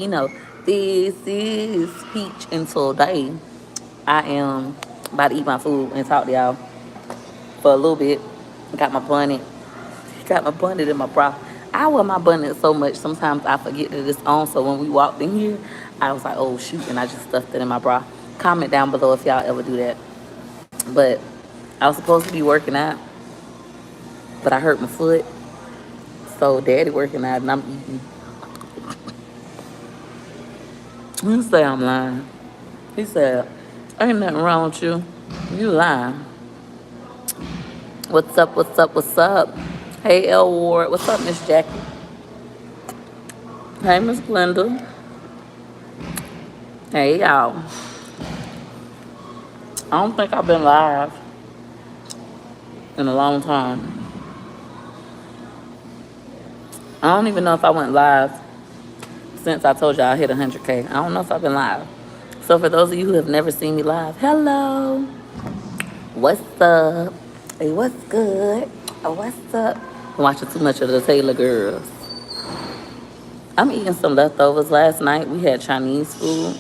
You know, this is Peach, and today I am about to eat my food and talk to y'all for a little bit. Got my bonnet in my bra. I wear my bonnet so much, sometimes I forget that it's on. So when we walked in here, I was like, oh shoot, and I just stuffed it in my bra. Comment down below if y'all ever do that. But I was supposed to be working out, but I hurt my foot. So daddy working out and I'm eating. He say I'm lying. He said, ain't nothing wrong with you. You lying. What's up, what's up, what's up? Hey, L Ward. What's up, Miss Jackie? Hey, Miss Glenda. Hey, y'all. I don't think I've been live in a long time. I don't even know if I went live since I told y'all I hit 100K. I don't know if I've been live. So for those of you who have never seen me live, hello. What's up? Hey, what's good? Oh, what's up? I'm watching too much of the Taylor Girls. I'm eating some leftovers. Last night we had Chinese food.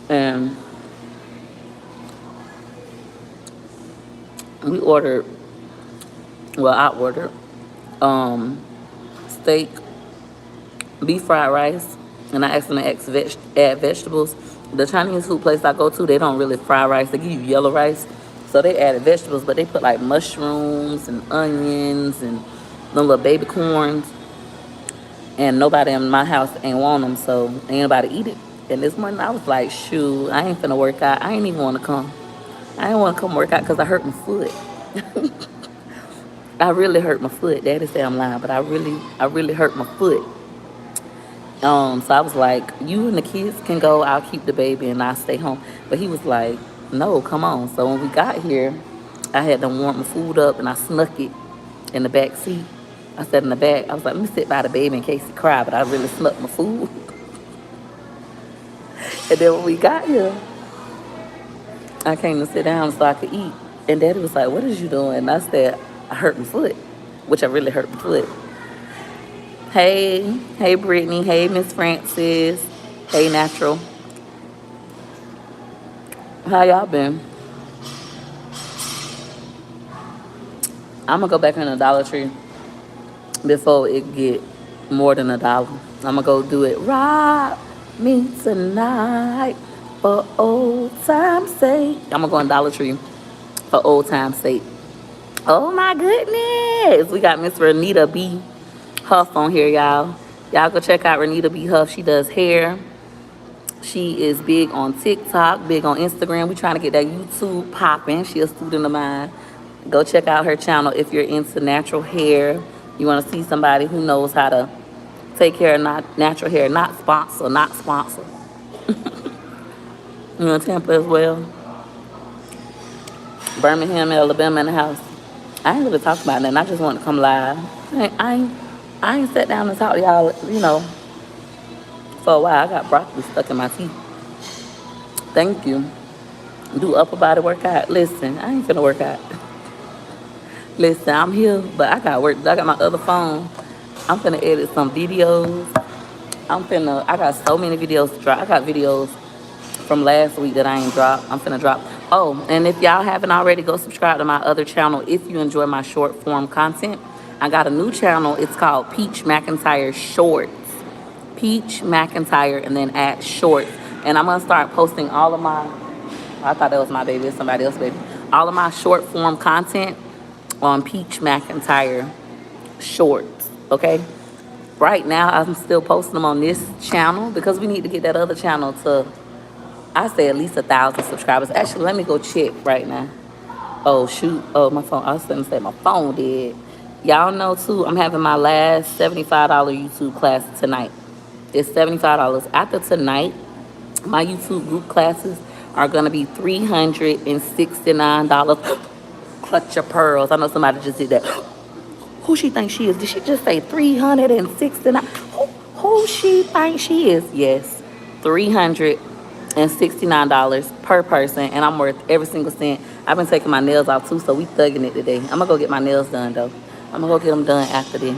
And we ordered, well, I ordered steak, beef fried rice, and I asked them to add vegetables. The Chinese food place I go to, they don't really fry rice. They give you yellow rice. So they added vegetables, but they put like mushrooms and onions and them little baby corns. And nobody in my house ain't want them, so ain't nobody eat it. And this morning I was like, shoot, I ain't finna work out. I ain't even want to come. I didn't want to come work out because I hurt my foot. I really hurt my foot. Daddy say I'm lying, but I really hurt my foot. So I was like, you and the kids can go. I'll keep the baby and I'll stay home. But he was like, no, come on. So when we got here, I had to warm my food up and I snuck it in the back seat. I sat in the back. I was like, let me sit by the baby in case he cried, but I really snuck my food. And then when we got here, I came to sit down so I could eat. And Daddy was like, what is you doing? And I said, I hurt my foot, which I really hurt my foot. Hey, Brittany. Hey, Miss Francis. Hey, Natural. How y'all been? I'm going to go back in the Dollar Tree before it get more than $1. I'm going to go do it. Rob me tonight for old time's sake. I'm going to go in Dollar Tree for old time's sake. Oh, my goodness. We got Miss Renita B. Huff on here, y'all. Y'all go check out Renita B. Huff. She does hair. She is big on TikTok, big on Instagram. We trying to get that YouTube popping. She a student of mine. Go check out her channel if you're into natural hair. You want to see somebody who knows how to take care of natural hair. Not sponsor, not sponsor. You know, Tampa as well. Birmingham, Alabama in the house. I ain't really talking about nothing. I just want to come live. I ain't sat down and talk to y'all, you know, for a while. I got broccoli stuck in my teeth. Thank you. Do upper body workout. Listen, I ain't finna work out. Listen, I'm here, but I got work. I got my other phone. I'm finna edit some videos. I got so many videos to drop. I got videos from last week that I ain't dropped. I'm finna drop. Oh, and if y'all haven't already, go subscribe to my other channel if you enjoy my short form content. I got a new channel. It's called Peach McIntyre Shorts. Peach McIntyre and then add shorts. And I'm going to start posting all of my, I thought that was my baby. It's somebody else's baby. All of my short form content on Peach McIntyre Shorts. Okay? Right now, I'm still posting them on this channel because we need to get that other channel to, I say, at least 1,000 subscribers. Actually, let me go check right now. Oh, shoot. Oh, my phone. I was going to say my phone did. Y'all know, too, I'm having my last $75 YouTube class tonight. It's $75. After tonight, my YouTube group classes are going to be $369. Clutch your pearls. I know somebody just did that. Who she thinks she is? Did she just say $369? Who she thinks she is? Yes, $369 per person, and I'm worth every single cent. I've been taking my nails off, too, so we thugging it today. I'm going to go get my nails done, though. I'm going to go get them done after this.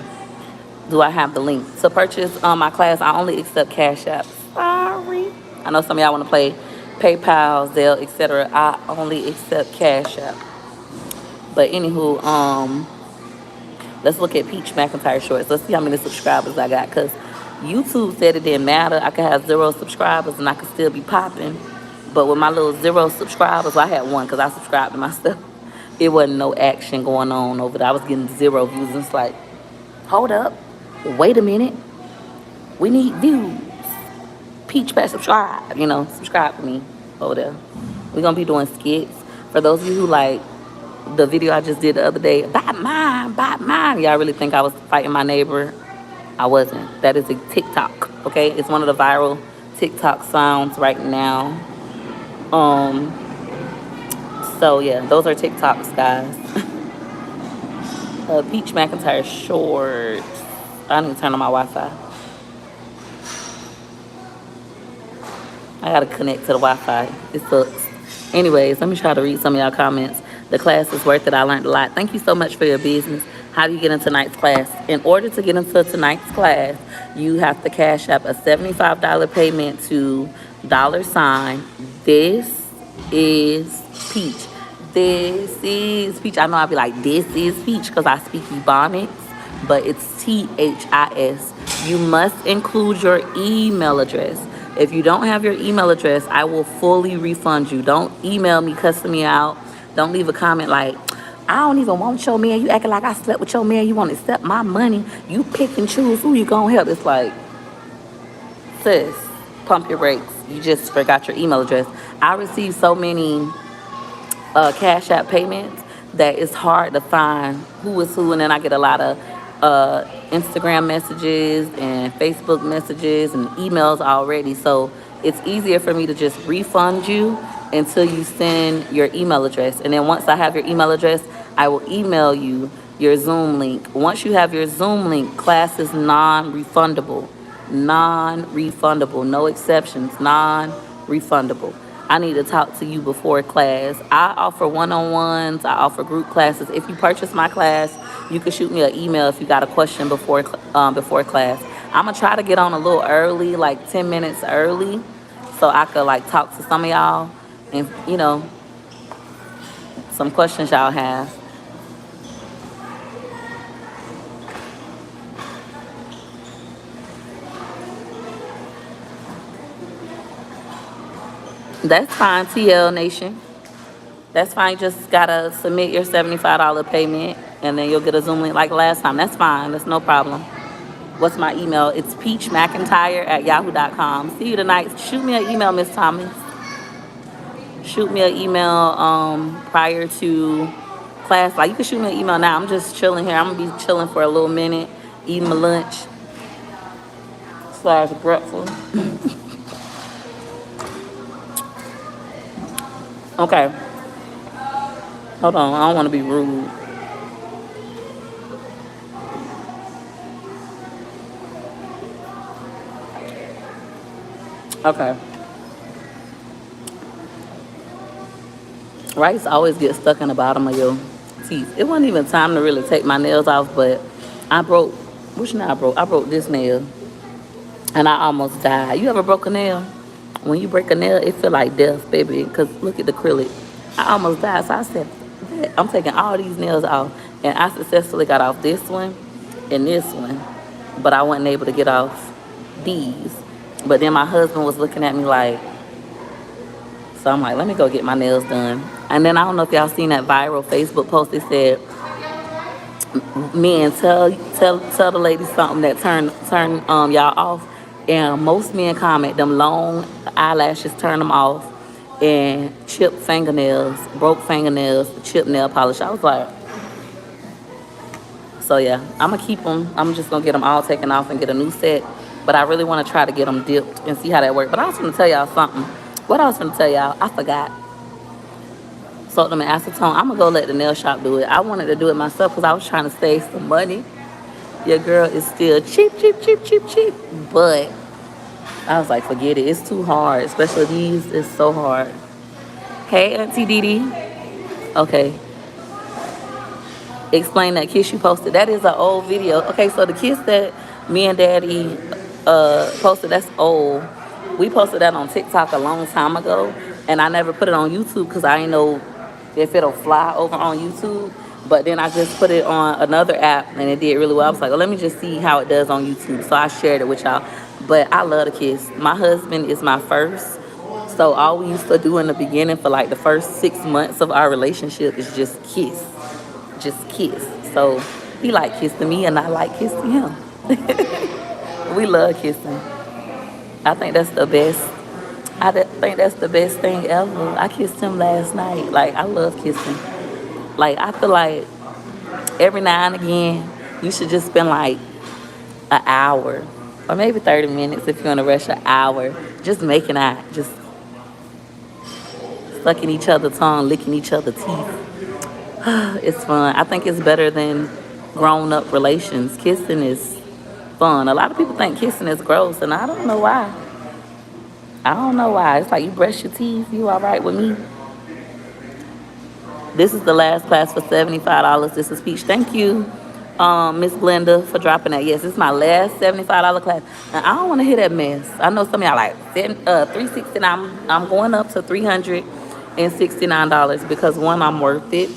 Do I have the link to purchase my class? I only accept Cash App. Sorry. I know some of y'all want to play PayPal, Zelle, etc. I only accept Cash App. But anywho, let's look at Peach McIntyre shorts. Let's see how many subscribers I got. Because YouTube said it didn't matter. I could have 0 subscribers and I could still be popping. But with my little 0 subscribers, well, I had 1 because I subscribed to myself. It wasn't no action going on over there. I was getting 0 views. And it's like, hold up. Wait a minute. We need views. Peach Pack subscribe. You know, subscribe to me over there. We're going to be doing skits. For those of you who like the video I just did the other day, buy mine. Y'all really think I was fighting my neighbor? I wasn't. That is a TikTok, okay? It's one of the viral TikTok sounds right now. So yeah, those are TikToks, guys. Peach McIntyre shorts. I need to turn on my Wi-Fi. I gotta connect to the Wi-Fi. It sucks. Anyways, let me try to read some of y'all comments. The class is worth it. I learned a lot. Thank you so much for your business. How do you get into tonight's class? In order to get into tonight's class, you have to Cash App a $75 payment to $. This is Peach. This is Peach. I know I'll be like, this is Peach because I speak Ebonics, but it's THIS. You must include your email address. If you don't have your email address, I will fully refund you. Don't email me, cussing me out. Don't leave a comment like, I don't even want your man. You acting like I slept with your man. You want to accept my money. You pick and choose who you going to help. It's like, sis, pump your brakes. You just forgot your email address. I receive so many Cash App payments that it's hard to find who is who. And then I get a lot of Instagram messages and Facebook messages and emails already. So it's easier for me to just refund you until you send your email address. And then once I have your email address, I will email you your Zoom link. Once you have your Zoom link, class is non-refundable. Non-refundable. No exceptions. Non-refundable. I need to talk to you before class. I offer one-on-ones. I offer group classes. If you purchase my class, you can shoot me an email if you got a question before class. I'm going to try to get on a little early, like 10 minutes early, so I could like talk to some of y'all and, you know, some questions y'all have. That's fine, TL Nation. That's fine. You just gotta submit your $75 payment, and then you'll get a Zoom link like last time. That's fine. That's no problem. What's my email? It's peachmcintyre@yahoo.com. See you tonight. Shoot me an email, Miss Thomas. Shoot me an email prior to class. Like, you can shoot me an email now. I'm just chilling here. I'm gonna be chilling for a little minute, eating my lunch / breakfast. Okay. Hold on. I don't want to be rude. Okay. Rice always gets stuck in the bottom of your teeth. It wasn't even time to really take my nails off, but I broke, which nail I broke? I broke this nail, and I almost died. You ever broke a nail? When you break a nail, it feel like death, baby, because look at the acrylic. I almost died, so I said, I'm taking all these nails off, and I successfully got off this one and this one, but I wasn't able to get off these. But then my husband was looking at me like, so I'm like, let me go get my nails done. And then I don't know if y'all seen that viral Facebook post. It said, men, tell the ladies something that turn y'all off. And most men comment, them long eyelashes turn them off, and chipped fingernails, broke fingernails, chipped nail polish. I was like, so yeah, I'm gonna keep them. I'm just gonna get them all taken off and get a new set. But I really want to try to get them dipped and see how that works. But I was gonna tell y'all something. What I was gonna tell y'all, I forgot. Soak them in acetone. I'm gonna go let the nail shop do it. I wanted to do it myself because I was trying to save some money. Your girl is still cheap. But I was like, forget it. It's too hard. Especially these. It's so hard. Hey, Auntie Didi. Okay. Explain that kiss you posted. That is an old video. Okay, so the kiss that Me and Daddy posted, that's old. We posted that on TikTok a long time ago, and I never put it on YouTube because I didn't know if it'll fly over on YouTube. But then I just put it on another app, and it did really well. I was like, oh, let me just see how it does on YouTube. So I shared it with y'all. But I love to kiss. My husband is my first. So all we used to do in the beginning for like the first 6 months of our relationship is just kiss. Just kiss. So he like kissing me, and I like kissing him. We love kissing. I think that's the best. Think that's the best thing ever. I kissed him last night. Like, I love kissing. Like, I feel like every now and again, you should just spend like an hour or maybe 30 minutes if you're in a rush, an hour, just making out, just sucking each other's tongue, licking each other's teeth. It's fun. I think it's better than grown-up relations. Kissing is fun. A lot of people think kissing is gross, and I don't know why. I don't know why. It's like you brush your teeth, you all right with me? This is the last class for $75. This is Peach. Thank you, Miss Glenda, for dropping that. Yes, this is my last $75 class. And I don't want to hear that mess. I know some of y'all like $369. I'm going up to $369 because one, I'm worth it.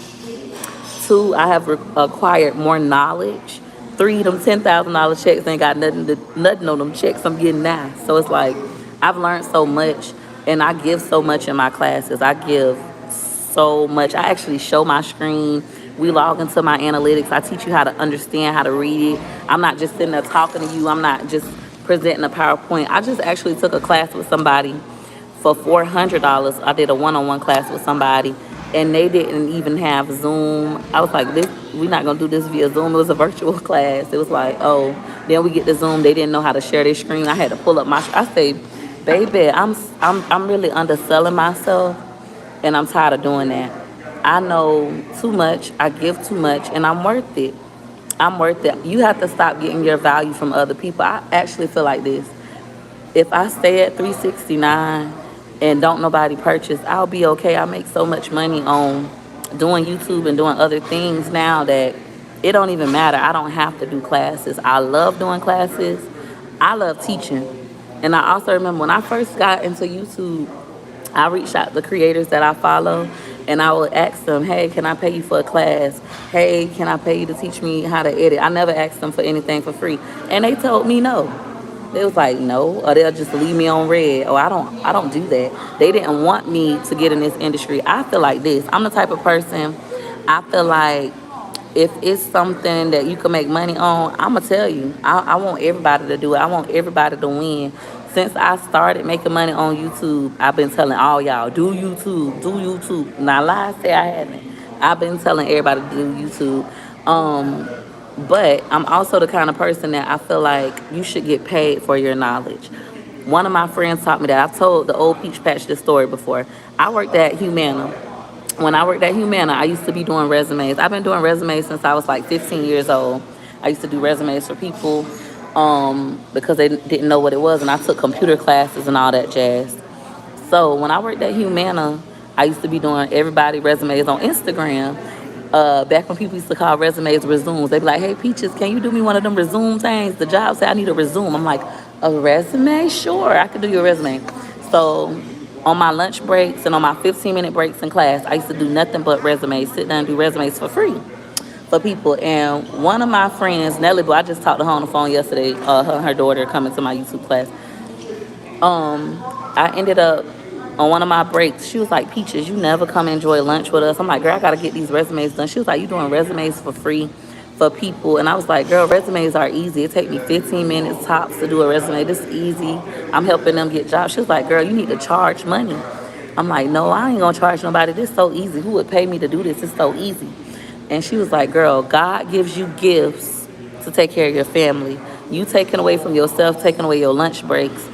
Two, I have acquired more knowledge. Three, them $10,000 checks ain't got nothing on them checks I'm getting now. So it's like I've learned so much, and I give so much in my classes. I give so much. I actually show my screen. We log into my analytics. I teach you how to understand, how to read it. I'm not just sitting there talking to you. I'm not just presenting a PowerPoint. I just actually took a class with somebody for $400. I did a one-on-one class with somebody, and they didn't even have Zoom. I was like, we're not gonna do this via Zoom. It was a virtual class. It was like, oh, then we get to Zoom. They didn't know how to share their screen. I had to pull up I say, baby, I'm really underselling myself, and I'm tired of doing that. I know too much. I give too much, and I'm worth it. I'm worth it. You have to stop getting your value from other people. I actually feel like this. If I stay at $369 and don't nobody purchase, I'll be okay. I make so much money on doing YouTube and doing other things now that it don't even matter. I don't have to do classes. I love doing classes. I love teaching. And I also remember when I first got into YouTube, I reached out to creators that I follow, and I would ask them, hey, can I pay you for a class? Hey, can I pay you to teach me how to edit? I never asked them for anything for free. And they told me no. They was like, no, or they'll just leave me on red. Oh, I don't do that. They didn't want me to get in this industry. I feel like this. I'm the type of person, I feel like if it's something that you can make money on, I'm going to tell you. I want everybody to do it. I want everybody to win. Since I started making money on YouTube, I've been telling all y'all, do YouTube, do YouTube. Now, lie, say I haven't. I've been telling everybody to do YouTube. But I'm also the kind of person that I feel like you should get paid for your knowledge. One of my friends taught me that. I've told the old Peach Patch this story before. I worked at Humana. When I worked at Humana, I used to be doing resumes. I've been doing resumes since I was like 15 years old. I used to do resumes for people because they didn't know what it was, and I took computer classes and all that jazz. So when I worked at Humana, I used to be doing everybody resumes on Instagram. Back when people used to call resumes resumes, they'd be like, hey, Peaches, can you do me one of them resume things? The job said I need a resume. I'm like, a resume? Sure, I could do your resume. So on my lunch breaks and on my 15-minute breaks in class, I used to do nothing but resumes, sit down and do resumes for free for people. And one of my friends, Nelly, I just talked to her on the phone yesterday, her and her daughter coming to my YouTube class. I ended up on one of my breaks, she was like, Peaches, you never come enjoy lunch with us. I'm like, girl, I got to get these resumes done. She was like, you doing resumes for free for people? And I was like, girl, resumes are easy. It take me 15 minutes tops to do a resume. This is easy. I'm helping them get jobs. She was like, girl, you need to charge money. I'm like, no, I ain't going to charge nobody. This is so easy. Who would pay me to do this? It's so easy. And she was like, girl, God gives you gifts to take care of your family. You taking away from yourself, taking away your lunch breaks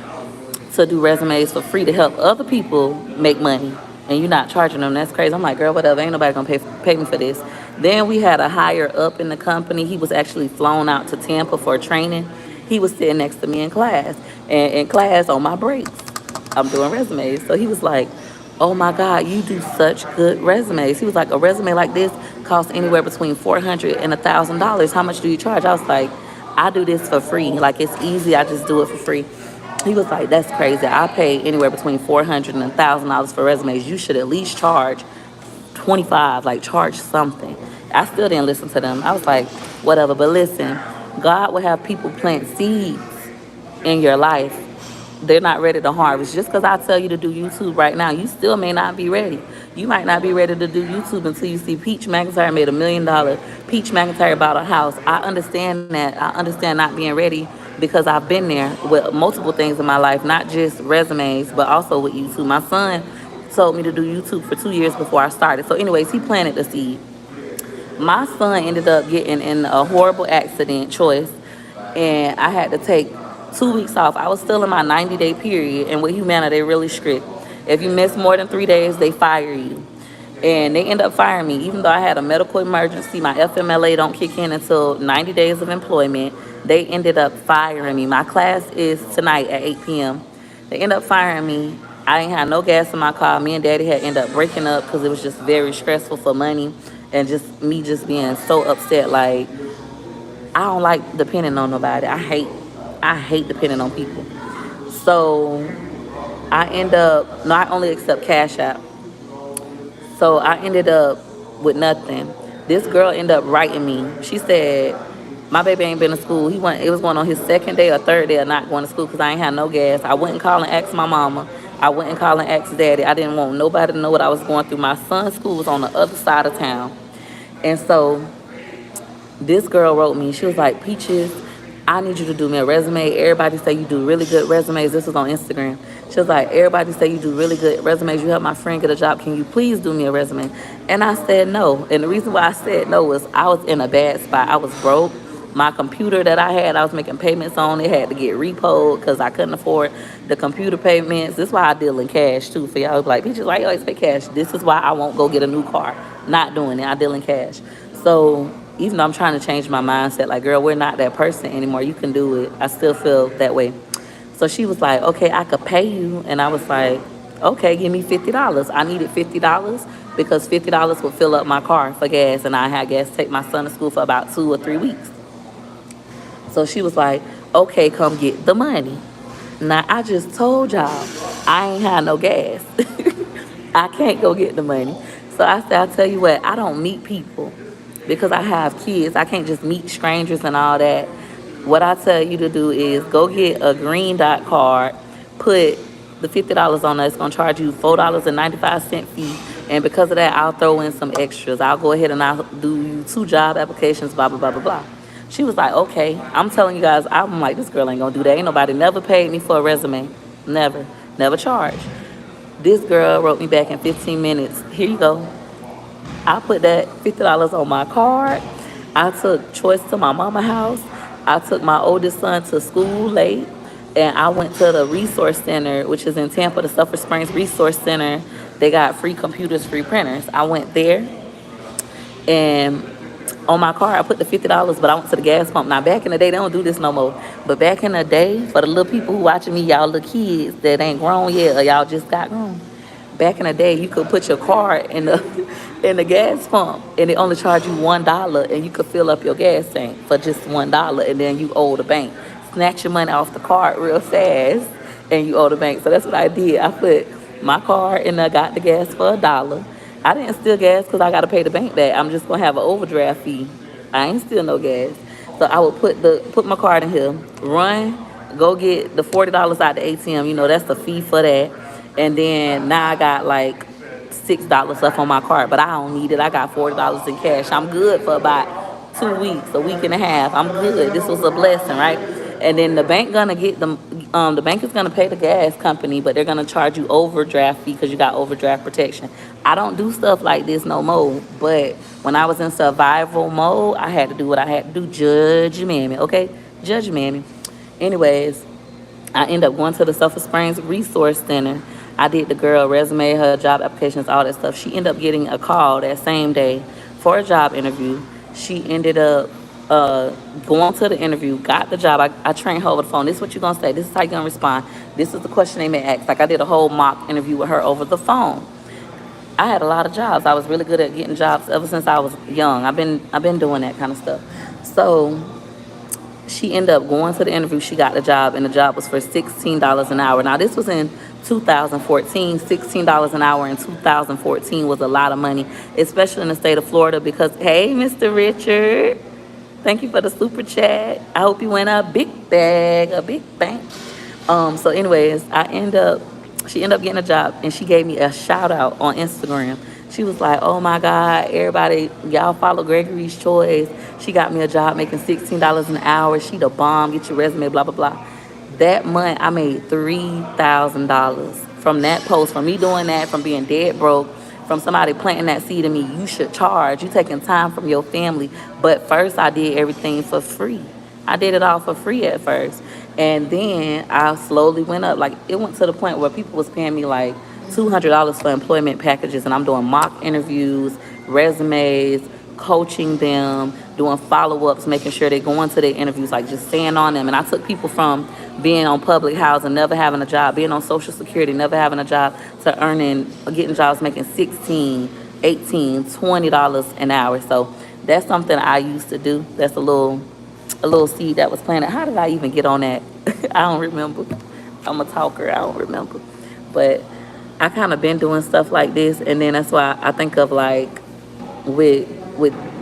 to do resumes for free to help other people make money, and you're not charging them. That's crazy. I'm like, girl, whatever. Ain't nobody gonna pay me for this. Then we had a higher up in the company. He was actually flown out to Tampa for training. He was sitting next to me in class, and in class on my breaks, I'm doing resumes. So he was like, oh my God, you do such good resumes. He was like, a resume like this costs anywhere between $400 and $1,000. How much do you charge? I was like, I do this for free. Like, it's easy. I just do it for free. He was like, that's crazy. I pay anywhere between $400 and $1,000 for resumes. You should at least charge 25, like charge something. I still didn't listen to them. I was like, whatever. But listen, God will have people plant seeds in your life. They're not ready to harvest. Just because I tell you to do YouTube right now, you still may not be ready. You might not be ready to do YouTube until you see Peach McIntyre made $1 million. Peach McIntyre bought a house. I understand that. I understand not being ready because I've been there with multiple things in my life, not just resumes, but also with YouTube. My son told me to do YouTube for 2 years before I started. So anyways, he planted the seed. My son ended up getting in a horrible accident choice, and I had to take 2 weeks off. I was still in my 90-day period, and with Humana, they're really strict. If you miss more than 3 days, they fire you. And they end up firing me, even though I had a medical emergency. My FMLA don't kick in until 90 days of employment. They ended up firing me. My class is tonight at 8 p.m. They ended up firing me. I ain't had no gas in my car. Me and Daddy had ended up breaking up because it was just very stressful for money and just me just being so upset. Like, I don't like depending on nobody. I hate depending on people. So I end up, no, I only accept Cash App. So I ended up with nothing. This girl ended up writing me. She said, my baby ain't been to school. It was going on his second day or third day of not going to school because I ain't had no gas. I wouldn't call and ask my mama. I wouldn't call and ask Daddy. I didn't want nobody to know what I was going through. My son's school was on the other side of town. And so this girl wrote me. She was like, Peaches, I need you to do me a resume. Everybody say you do really good resumes. This was on Instagram. She was like, everybody say you do really good resumes. You helped my friend get a job. Can you please do me a resume? And I said no. And the reason why I said no was I was in a bad spot. I was broke. My computer that I had, I was making payments on. It had to get repoed because I couldn't afford the computer payments. This is why I deal in cash too. For y'all like, Peaches, why you always pay cash? This is why I won't go get a new car. Not doing it. I deal in cash. So even though I'm trying to change my mindset, like, girl, we're not that person anymore. You can do it. I still feel that way. So she was like, okay, I could pay you. And I was like, okay, give me $50. I needed $50 because $50 would fill up my car for gas. And I had gas to take my son to school for about 2 or 3 weeks. So she was like, okay, come get the money. Now, I just told y'all I ain't had no gas. I can't go get the money. So I said, I'll tell you what, I don't meet people because I have kids. I can't just meet strangers and all that. What I tell you to do is go get a green dot card, put the $50 on there. It's going to charge you $4.95 fee. And because of that, I'll throw in some extras. I'll go ahead and I'll do you 2 job applications, blah, blah, blah, blah, blah. She was like, okay. I'm telling you guys, I'm like, this girl ain't going to do that. Ain't nobody never paid me for a resume. Never. Never charged. This girl wrote me back in 15 minutes. Here you go. I put that $50 on my card. I took Choice to my mama's house. I took my oldest son to school late. And I went to the resource center, which is in Tampa, the Sulphur Springs Resource Center. They got free computers, free printers. I went there. And on my car, I put the $50, but I went to the gas pump. Now, back in the day, they don't do this no more. But back in the day, for the little people who watching me, y'all little kids that ain't grown yet or y'all just got grown. Back in the day, you could put your card in the gas pump, and they only charge you $1, and you could fill up your gas tank for just $1, and then you owe the bank. Snatch your money off the card real fast, and you owe the bank. So that's what I did. I put my card and I got the gas for $1. I didn't steal gas because I got to pay the bank back. I'm just going to have an overdraft fee. I ain't steal no gas. So I would put my card in here, run, go get the $40 out the ATM. You know, that's the fee for that. And then now I got like $6 left on my card, but I don't need it. I got $40 in cash. I'm good for about 2 weeks, a week and a half. I'm good. This was a blessing, right? And then the bank gonna get them. The bank is gonna pay the gas company, but they're gonna charge you overdraft fee because you got overdraft protection. I don't do stuff like this no more. But when I was in survival mode, I had to do what I had to do. Judge mammy, okay? Judge mammy. Anyways, I ended up going to the Sulphur Springs Resource Center. I did the girl resume, her job applications, all that stuff. She ended up getting a call that same day for a job interview. She ended up going to the interview, got the job. I trained her over the phone. This is what you're going to say. This is how you're going to respond. This is the question they may ask. Like, I did a whole mock interview with her over the phone. I had a lot of jobs. I was really good at getting jobs ever since I was young. I've been doing that kind of stuff. So She ended up going to the interview. She got the job, and the job was for $16 an hour. Now, this was in 2014. $16 an hour in 2014 was a lot of money, especially in the state of Florida because, hey, Mr. Richard, thank you for the super chat. I hope you win a big bag, a big bank. So anyways, she ended up getting a job, and she gave me a shout out on Instagram. She was like, oh my God, everybody, y'all follow Gregory's Choice. She got me a job making $16 an hour. She the bomb, get your resume, blah, blah, blah. That month, I made $3,000 from that post, from me doing that, from being dead broke, from somebody planting that seed in me. You should charge. You taking time from your family. But first, I did everything for free. I did it all for free at first. And then I slowly went up. Like, it went to the point where people was paying me like $200 for employment packages, and I'm doing mock interviews, resumes, coaching them, doing follow-ups, making sure they go into their interviews, like just staying on them. And I took people from being on public housing, never having a job, being on Social Security, never having a job, to getting jobs making $16, $18, $20 an hour. So that's something I used to do. That's a little seed that was planted. How did I even get on that? I don't remember. I'm a talker. I don't remember. But I kind of been doing stuff like this, and then that's why I think of like with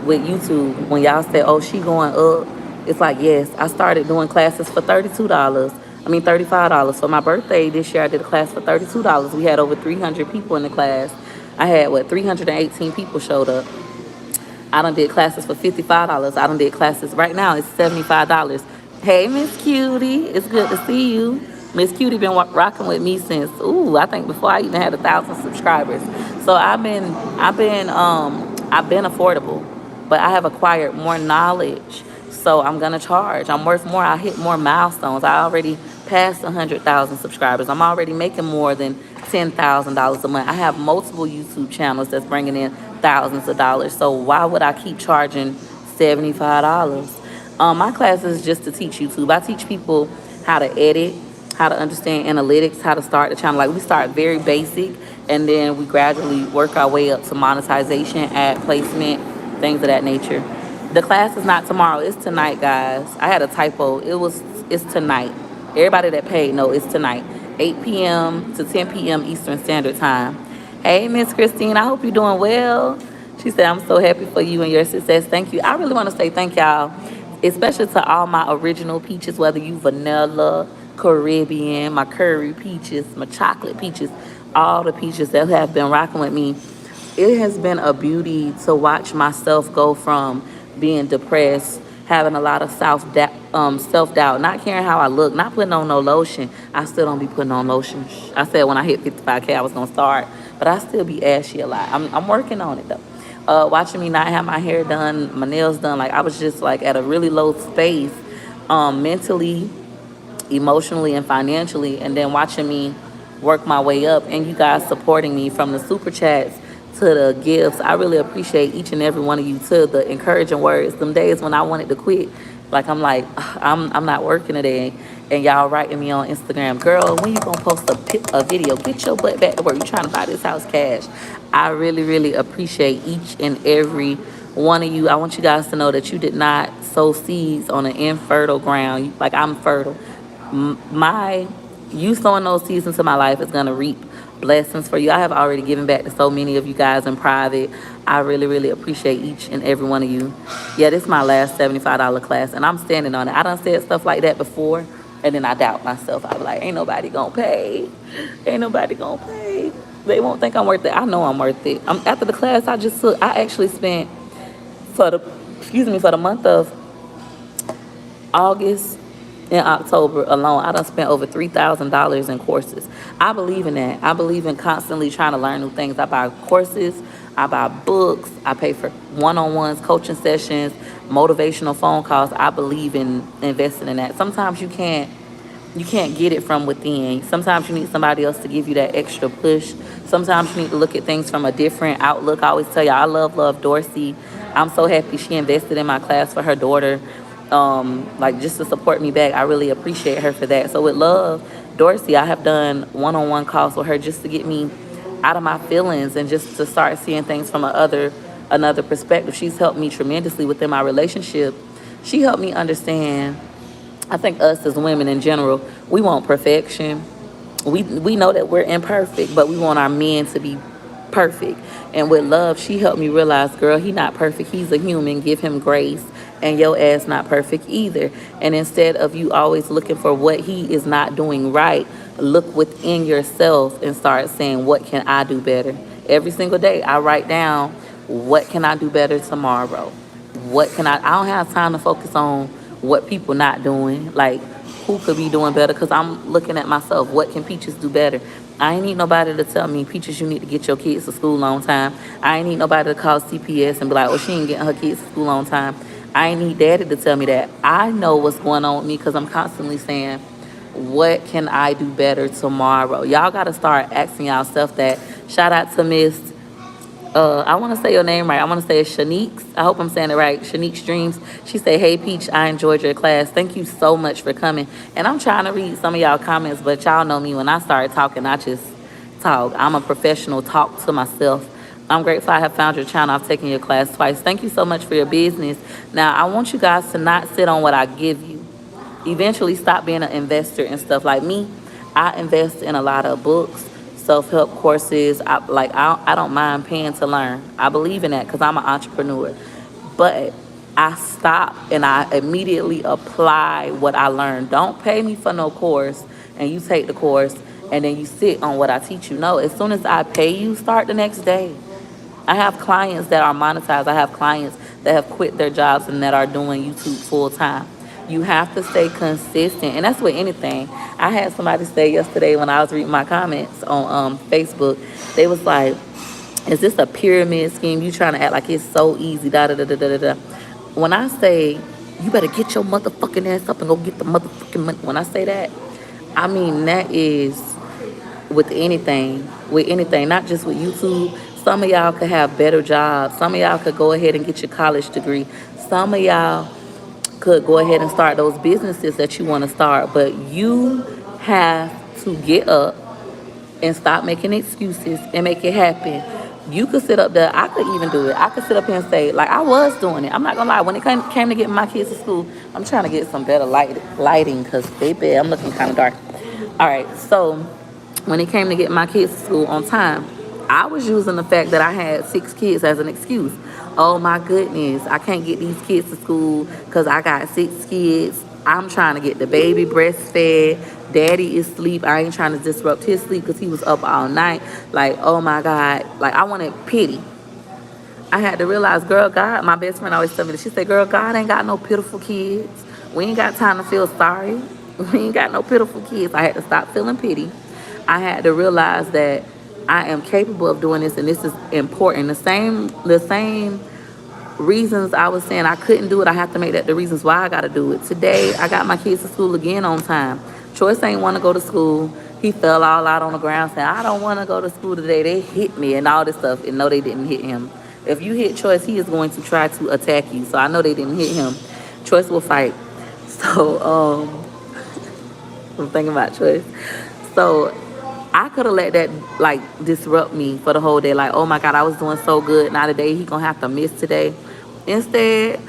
YouTube, when y'all say, oh, she going up, it's like, yes, I started doing classes for $35. For my birthday this year, I did a class for $32. We had over 300 people in the class. I had 318 people showed up. I done did classes for $55. I done did classes, right now it's $75. Hey, Miss Cutie, it's good to see you. Miss Cutie been rocking with me since, I think before I even had 1,000 subscribers. So I've been affordable, but I have acquired more knowledge. So I'm gonna charge. I'm worth more. I hit more milestones. I already passed 100,000 subscribers. I'm already making more than $10,000 a month. I have multiple YouTube channels that's bringing in thousands of dollars. So why would I keep charging $75? My class is just to teach YouTube. I teach people how to edit, how to understand analytics, how to start the channel. Like, we start very basic, and then we gradually work our way up to monetization, ad placement, things of that nature. The class is not tomorrow. It's tonight, guys. I had a typo. It's tonight. Everybody that paid, no, it's tonight. 8 p.m. to 10 p.m. Eastern Standard Time. Hey, Miss Christine, I hope you're doing well. She said, I'm so happy for you and your success. Thank you. I really want to say thank y'all, especially to all my original peaches, whether you vanilla, Caribbean, my curry peaches, my chocolate peaches, all the peaches that have been rocking with me. It has been a beauty to watch myself go from being depressed, having a lot of self-doubt, not caring how I look, not putting on no lotion. I still don't be putting on lotion. I said when I hit 55K I was going to start, but I still be ashy a lot. I'm working on it, though. Watching me not have my hair done, my nails done, like I was just like at a really low space, mentally, emotionally, and financially, and then watching me work my way up, and you guys supporting me from the super chats to the gifts. I really appreciate each and every one of you, to the encouraging words. Some days when I wanted to quit, like I'm not working today, and y'all writing me on Instagram, girl, when you gonna post a video? Get your butt back to work. You trying to buy this house cash. I really, really appreciate each and every one of you. I want you guys to know that you did not sow seeds on an infertile ground. Like, I'm fertile. You sowing those seeds into my life is gonna reap blessings for you. I have already given back to so many of you guys in private. I really, really appreciate each and every one of you. Yeah, this is my last $75 class, and I'm standing on it. I done said stuff like that before, and then I doubt myself. I be like, ain't nobody gonna pay. Ain't nobody gonna pay. They won't think I'm worth it. I know I'm worth it. After the class I just took, I actually spent for the month of August and October alone, I done spent over $3,000 in courses. I believe in that. I believe in constantly trying to learn new things. I buy courses, I buy books, I pay for one-on-ones, coaching sessions, motivational phone calls. I believe in investing in that. Sometimes you can't get it from within. Sometimes you need somebody else to give you that extra push. Sometimes you need to look at things from a different outlook. I always tell y'all, I love Dorsey. I'm so happy she invested in my class for her daughter, like just to support me back. I really appreciate her for that. So with love, Dorsey, I have done one-on-one calls with her just to get me out of my feelings and just to start seeing things from another perspective. She's helped me tremendously within my relationship. She helped me understand I think us as women in general, we want perfection. We know that we're imperfect, but we want our men to be perfect. And with love, she helped me realize, girl, he not perfect. He's a human. Give him grace. And your ass not perfect either. And instead of you always looking for what he is not doing right, look within yourself and start saying, what can I do better? Every single day, I write down, what can I do better tomorrow? What can I don't have time to focus on what people not doing. Like, who could be doing better? Because I'm looking at myself. What can Peaches do better? I ain't need nobody to tell me, Peaches, you need to get your kids to school on time. I ain't need nobody to call CPS and be like, oh, she ain't getting her kids to school on time. I ain't need daddy to tell me that. I know what's going on with me because I'm constantly saying, what can I do better tomorrow? Y'all got to start asking yourself that. Shout out to Miss I want to say your name right. I want to say it's Shanique's. I hope I'm saying it right. Shanique's Dreams. She said, hey, Peach, I enjoyed your class. Thank you so much for coming. And I'm trying to read some of y'all comments, but y'all know me. When I start talking, I just talk. I'm a professional. Talk to myself. I'm grateful I have found your channel. I've taken your class twice. Thank you so much for your business. Now, I want you guys to not sit on what I give you. Eventually, stop being an investor and stuff. Like me, I invest in a lot of books, self-help courses. I don't mind paying to learn. I believe in that because I'm an entrepreneur. But I stop and I immediately apply what I learned. Don't pay me for no course and you take the course and then you sit on what I teach you. No, as soon as I pay you, start the next day. I have clients that are monetized. I have clients that have quit their jobs and that are doing YouTube full time. You have to stay consistent. And that's with anything. I had somebody say yesterday when I was reading my comments on Facebook, they was like, is this a pyramid scheme? You trying to act like it's so easy, da da da da da da. When I say, you better get your motherfucking ass up and go get the motherfucking money. When I say that, I mean that is with anything, not just with YouTube. Some of y'all could have better jobs. Some of y'all could go ahead and get your college degree. Some of y'all could go ahead and start those businesses that you want to start. But you have to get up and stop making excuses and make it happen. You could sit up there. I could even do it. I could sit up here and say, like, I was doing it. I'm not going to lie. When it came to getting my kids to school, I'm trying to get some better lighting because, baby, I'm looking kind of dark. All right, so when it came to getting my kids to school on time, I was using the fact that I had 6 kids as an excuse. Oh my goodness, I can't get these kids to school because I got 6 kids. I'm trying to get the baby breastfed. Daddy is asleep. I ain't trying to disrupt his sleep because he was up all night. Like, oh my God. Like, I wanted pity. I had to realize, girl, God, my best friend always told me this. She said, girl, God ain't got no pitiful kids. We ain't got time to feel sorry. We ain't got no pitiful kids. I had to stop feeling pity. I had to realize that I am capable of doing this and this is important. The same reasons I was saying I couldn't do it, I have to make that the reasons why I got to do it. Today, I got my kids to school again on time. Choice ain't want to go to school. He fell all out on the ground saying, I don't want to go to school today. They hit me and all this stuff. And no, they didn't hit him. If you hit Choice, he is going to try to attack you. So I know they didn't hit him. Choice will fight. So, I'm thinking about Choice. So, I could have let that, like, disrupt me for the whole day. Like, oh, my God, I was doing so good. Now today, he going to have to miss today. Instead,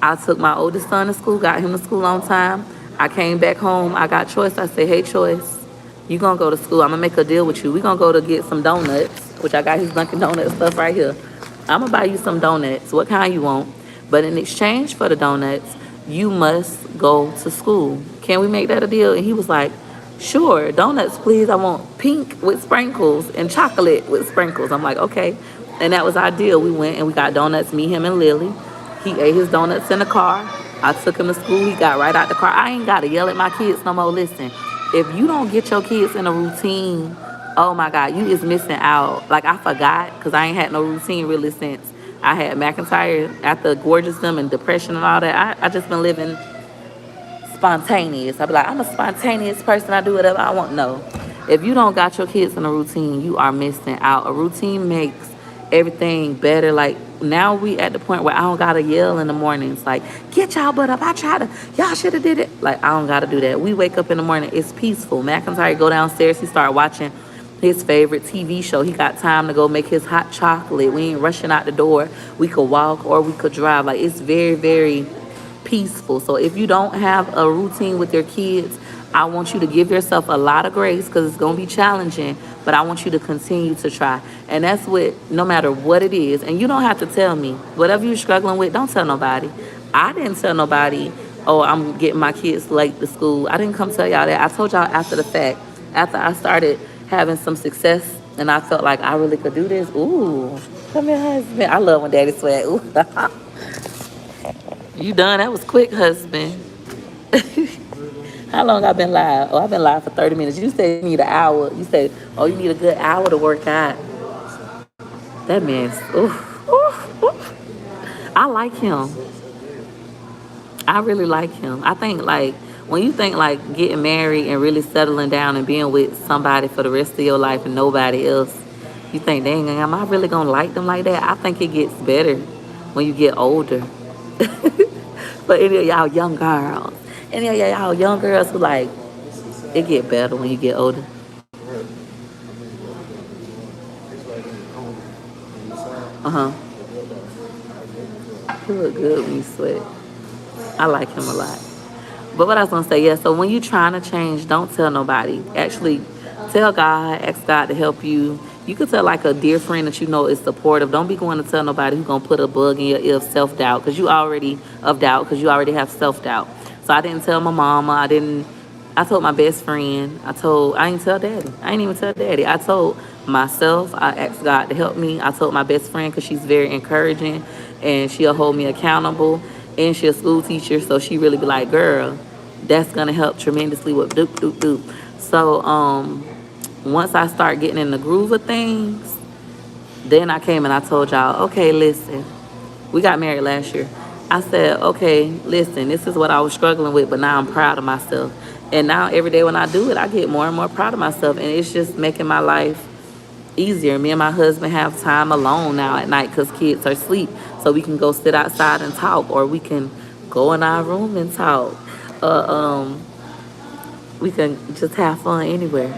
I took my oldest son to school, got him to school on time. I came back home. I got Choice. I said, hey, Choice, you going to go to school. I'm going to make a deal with you. We going to go to get some donuts, which I got his Dunkin' Donuts stuff right here. I'm going to buy you some donuts. What kind you want? But in exchange for the donuts, you must go to school. Can we make that a deal? And he was like, sure, donuts, please. I want pink with sprinkles and chocolate with sprinkles. I'm like, okay. And that was our deal. We went and we got donuts, me, him, and Lily. He ate his donuts in the car. I took him to school. He got right out the car. I ain't got to yell at my kids no more. Listen, if you don't get your kids in a routine, oh, my God, you is missing out. Like, I forgot because I ain't had no routine really since I had McIntyre after Gorgeousdom and depression and all that. I just been living spontaneous. I be like, I'm a spontaneous person. I do whatever I want. No. If you don't got your kids in a routine, you are missing out. A routine makes everything better. Like, now we at the point where I don't gotta yell in the mornings. Like, get y'all butt up. Y'all should have did it. Like, I don't gotta do that. We wake up in the morning. It's peaceful. McIntyre go downstairs. He start watching his favorite TV show. He got time to go make his hot chocolate. We ain't rushing out the door. We could walk or we could drive. Like, it's very, very peaceful. So if you don't have a routine with your kids, I want you to give yourself a lot of grace because it's going to be challenging, but I want you to continue to try. And that's what, no matter what it is, and you don't have to tell me. Whatever you're struggling with, don't tell nobody. I didn't tell nobody, oh, I'm getting my kids late to school. I didn't come tell y'all that. I told y'all after the fact, after I started having some success and I felt like I really could do this. Ooh, come here, husband. I love when daddy sweat. Ooh. You done? That was quick, husband. How long I been live? Oh, I've been live for 30 minutes. You said you need an hour. You said, oh, you need a good hour to work out. That man's, oof, oof, oof. I like him. I really like him. I think, like, when you think, like, getting married and really settling down and being with somebody for the rest of your life and nobody else, you think, dang, am I really going to like them like that? I think it gets better when you get older. But any of y'all young girls, any of y'all young girls who like, it get better when you get older. Uh-huh. You look good when you sweat. I like him a lot. But what I was going to say, yeah, so when you're trying to change, don't tell nobody. Actually, tell God, ask God to help you. You could tell, like, a dear friend that you know is supportive. Don't be going to tell nobody who's going to put a bug in your ear of self-doubt because you already have self-doubt. So I didn't tell my mama. I told my best friend. I didn't tell daddy. I didn't even tell daddy. I told myself. I asked God to help me. I told my best friend because she's very encouraging and she'll hold me accountable. And she's a school teacher, so she really be like, girl, that's going to help tremendously with doop, doop, doop. So once I start getting in the groove of things, then I came and I told y'all, okay, listen, we got married last year. I said, okay, listen, this is what I was struggling with, but now I'm proud of myself. And now every day when I do it, I get more and more proud of myself. And it's just making my life easier. Me and my husband have time alone now at night because kids are asleep. So we can go sit outside and talk, or we can go in our room and talk. We can just have fun anywhere.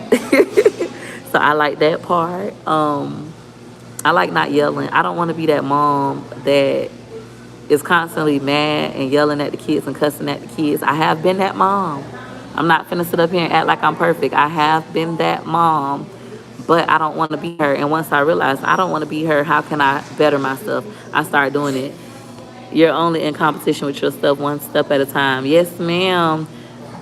So I like that part. I like not yelling. I don't want to be that mom that is constantly mad and yelling at the kids and cussing at the kids. I have been that mom. I'm not finna sit up here and act like I'm perfect. I have been that mom, but I don't want to be her. And once I realized I don't want to be her, how can I better myself? I started doing it. You're only in competition with yourself one step at a time. Yes, ma'am.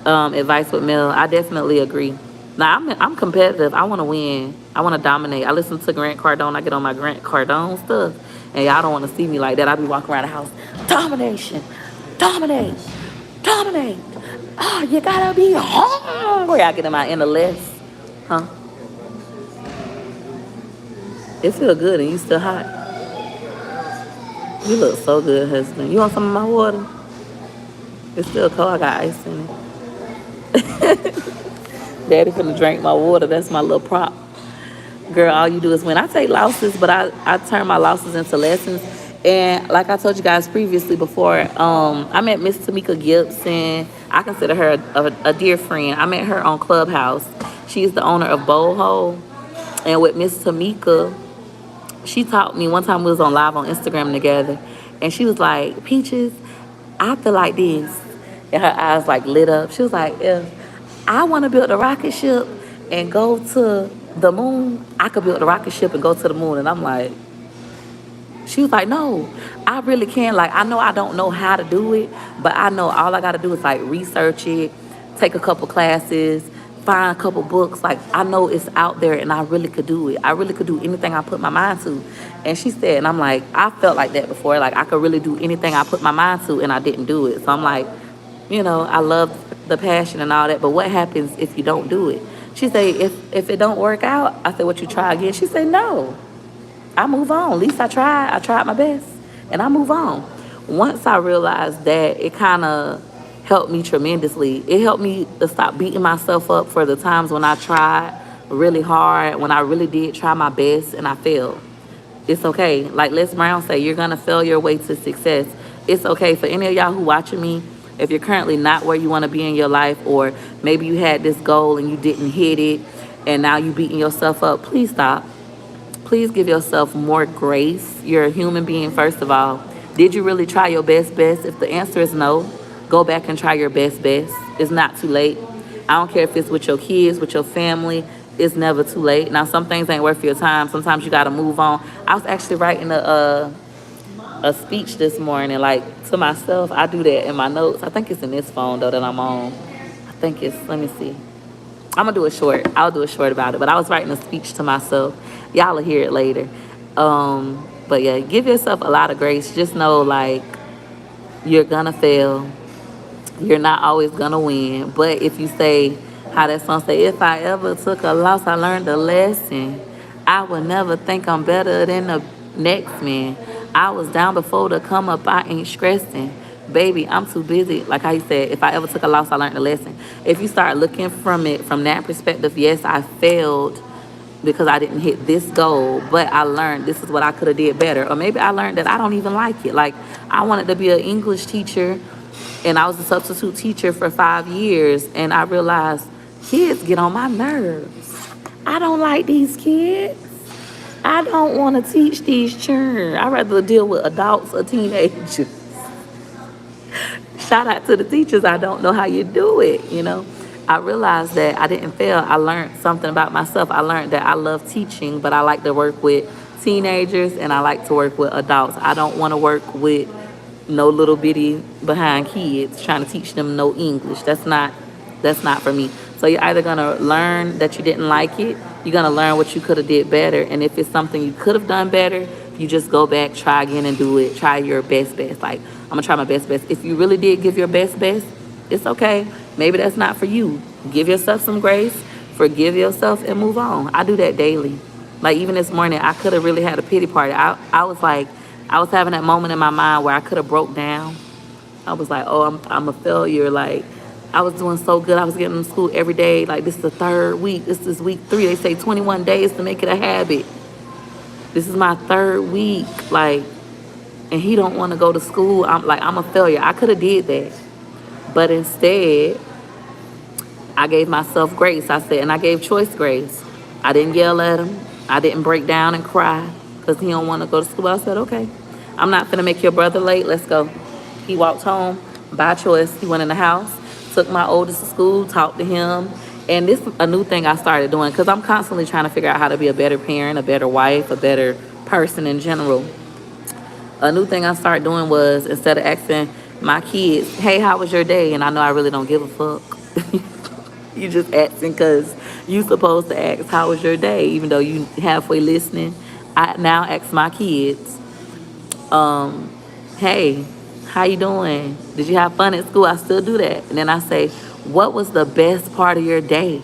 Advice with Mel. I definitely agree. Now, I'm competitive. I want to win. I want to dominate. I listen to Grant Cardone. I get on my Grant Cardone stuff. And y'all don't want to see me like that. I be walking around the house. Domination. Dominate. Dominate. Oh, you got to be hungry. I get in my inner list. Huh? It feel good and you still hot. You look so good, husband. You want some of my water? It's still cold. I got ice in it. Daddy finna drink my water. That's my little prop. Girl, all you do is win. I take losses, but I turn my losses into lessons. And like I told you guys previously before, I met Miss Tamika Gibson. I consider her a dear friend. I met her on Clubhouse. She's the owner of Boho. And with Miss Tamika, she taught me one time we was on live on Instagram together. And she was like, Peaches, I feel like this. And her eyes like lit up. She was like, if I want to build a rocket ship and go to the moon, I could build a rocket ship and go to the moon. And I'm like, she was like, no, I really can. Like, I know I don't know how to do it, but I know all I got to do is like research it, take a couple classes, find a couple books. Like, I know it's out there and I really could do it. I really could do anything I put my mind to. And she said, and I'm like, I felt like that before. Like, I could really do anything I put my mind to and I didn't do it. So I'm like, you know, I love the passion and all that, but what happens if you don't do it? She said, if it don't work out, I said, what, you try again? She said, no, I move on. At least I tried my best and I move on. Once I realized that, it kind of helped me tremendously. It helped me to stop beating myself up for the times when I tried really hard, when I really did try my best and I failed. It's okay. Like Les Brown say, you're going to fail your way to success. It's okay. For any of y'all who watching me, if you're currently not where you want to be in your life, or maybe you had this goal and you didn't hit it and now you beating yourself up, please stop. Please give yourself more grace. You're a human being, first of all. Did you really try your best? If the answer is no, go back and try your best. It's not too late. I don't care if it's with your kids, with your family. It's never too late. Now, some things ain't worth your time. Sometimes you got to move on. I was actually writing a speech this morning, like, to myself. I do that in my notes. I think it's in this phone, though, that I'm on. I think it's, let me see. I'm going to do it short. I'll do a short about it. But I was writing a speech to myself. Y'all will hear it later. But yeah, give yourself a lot of grace. Just know, like, you're going to fail. You're not always going to win. But if you say, how that song say, if I ever took a loss, I learned a lesson. I would never think I'm better than the next man. I was down before to come up, I ain't stressing. Baby, I'm too busy. Like how you said, if I ever took a loss, I learned a lesson. If you start looking from it from that perspective, yes, I failed because I didn't hit this goal, but I learned this is what I could have did better. Or maybe I learned that I don't even like it. Like, I wanted to be an English teacher, and I was a substitute teacher for 5 years, and I realized kids get on my nerves. I don't like these kids. I don't want to teach these children. I'd rather deal with adults or teenagers. Shout out to the teachers. I don't know how you do it, you know. I realized that I didn't fail. I learned something about myself. I learned that I love teaching, but I like to work with teenagers and I like to work with adults. I don't want to work with no little bitty behind kids trying to teach them no English. That's not for me. So you're either going to learn that you didn't like it, you're going to learn what you could have did better, and if it's something you could have done better, you just go back, try again and do it. Try your best. Like, I'm going to try my best. If you really did give your best, it's okay. Maybe that's not for you. Give yourself some grace, forgive yourself, and move on. I do that daily. Like, even this morning, I could have really had a pity party. I was like, I was having that moment in my mind where I could have broke down. I was like, oh, I'm a failure. Like, I was doing so good. I was getting to school every day. Like, this is the 3rd week. This is week 3. They say 21 days to make it a habit. This is my 3rd week. Like, and he don't want to go to school. I'm a failure. I could have did that. But instead, I gave myself grace. I said, and I gave Choice grace. I didn't yell at him. I didn't break down and cry because he don't want to go to school. I said, okay, I'm not going to make your brother late. Let's go. He walked home by Choice. He went in the house, took my oldest to school, talked to him. And this is a new thing I started doing because I'm constantly trying to figure out how to be a better parent, a better wife, a better person in general. A new thing I started doing was, instead of asking my kids, hey, how was your day? And I know I really don't give a fuck. You just asking because you supposed to ask, how was your day? Even though you halfway listening. I now ask my kids, hey, how you doing? Did you have fun at school? I still do that. And then I say, what was the best part of your day?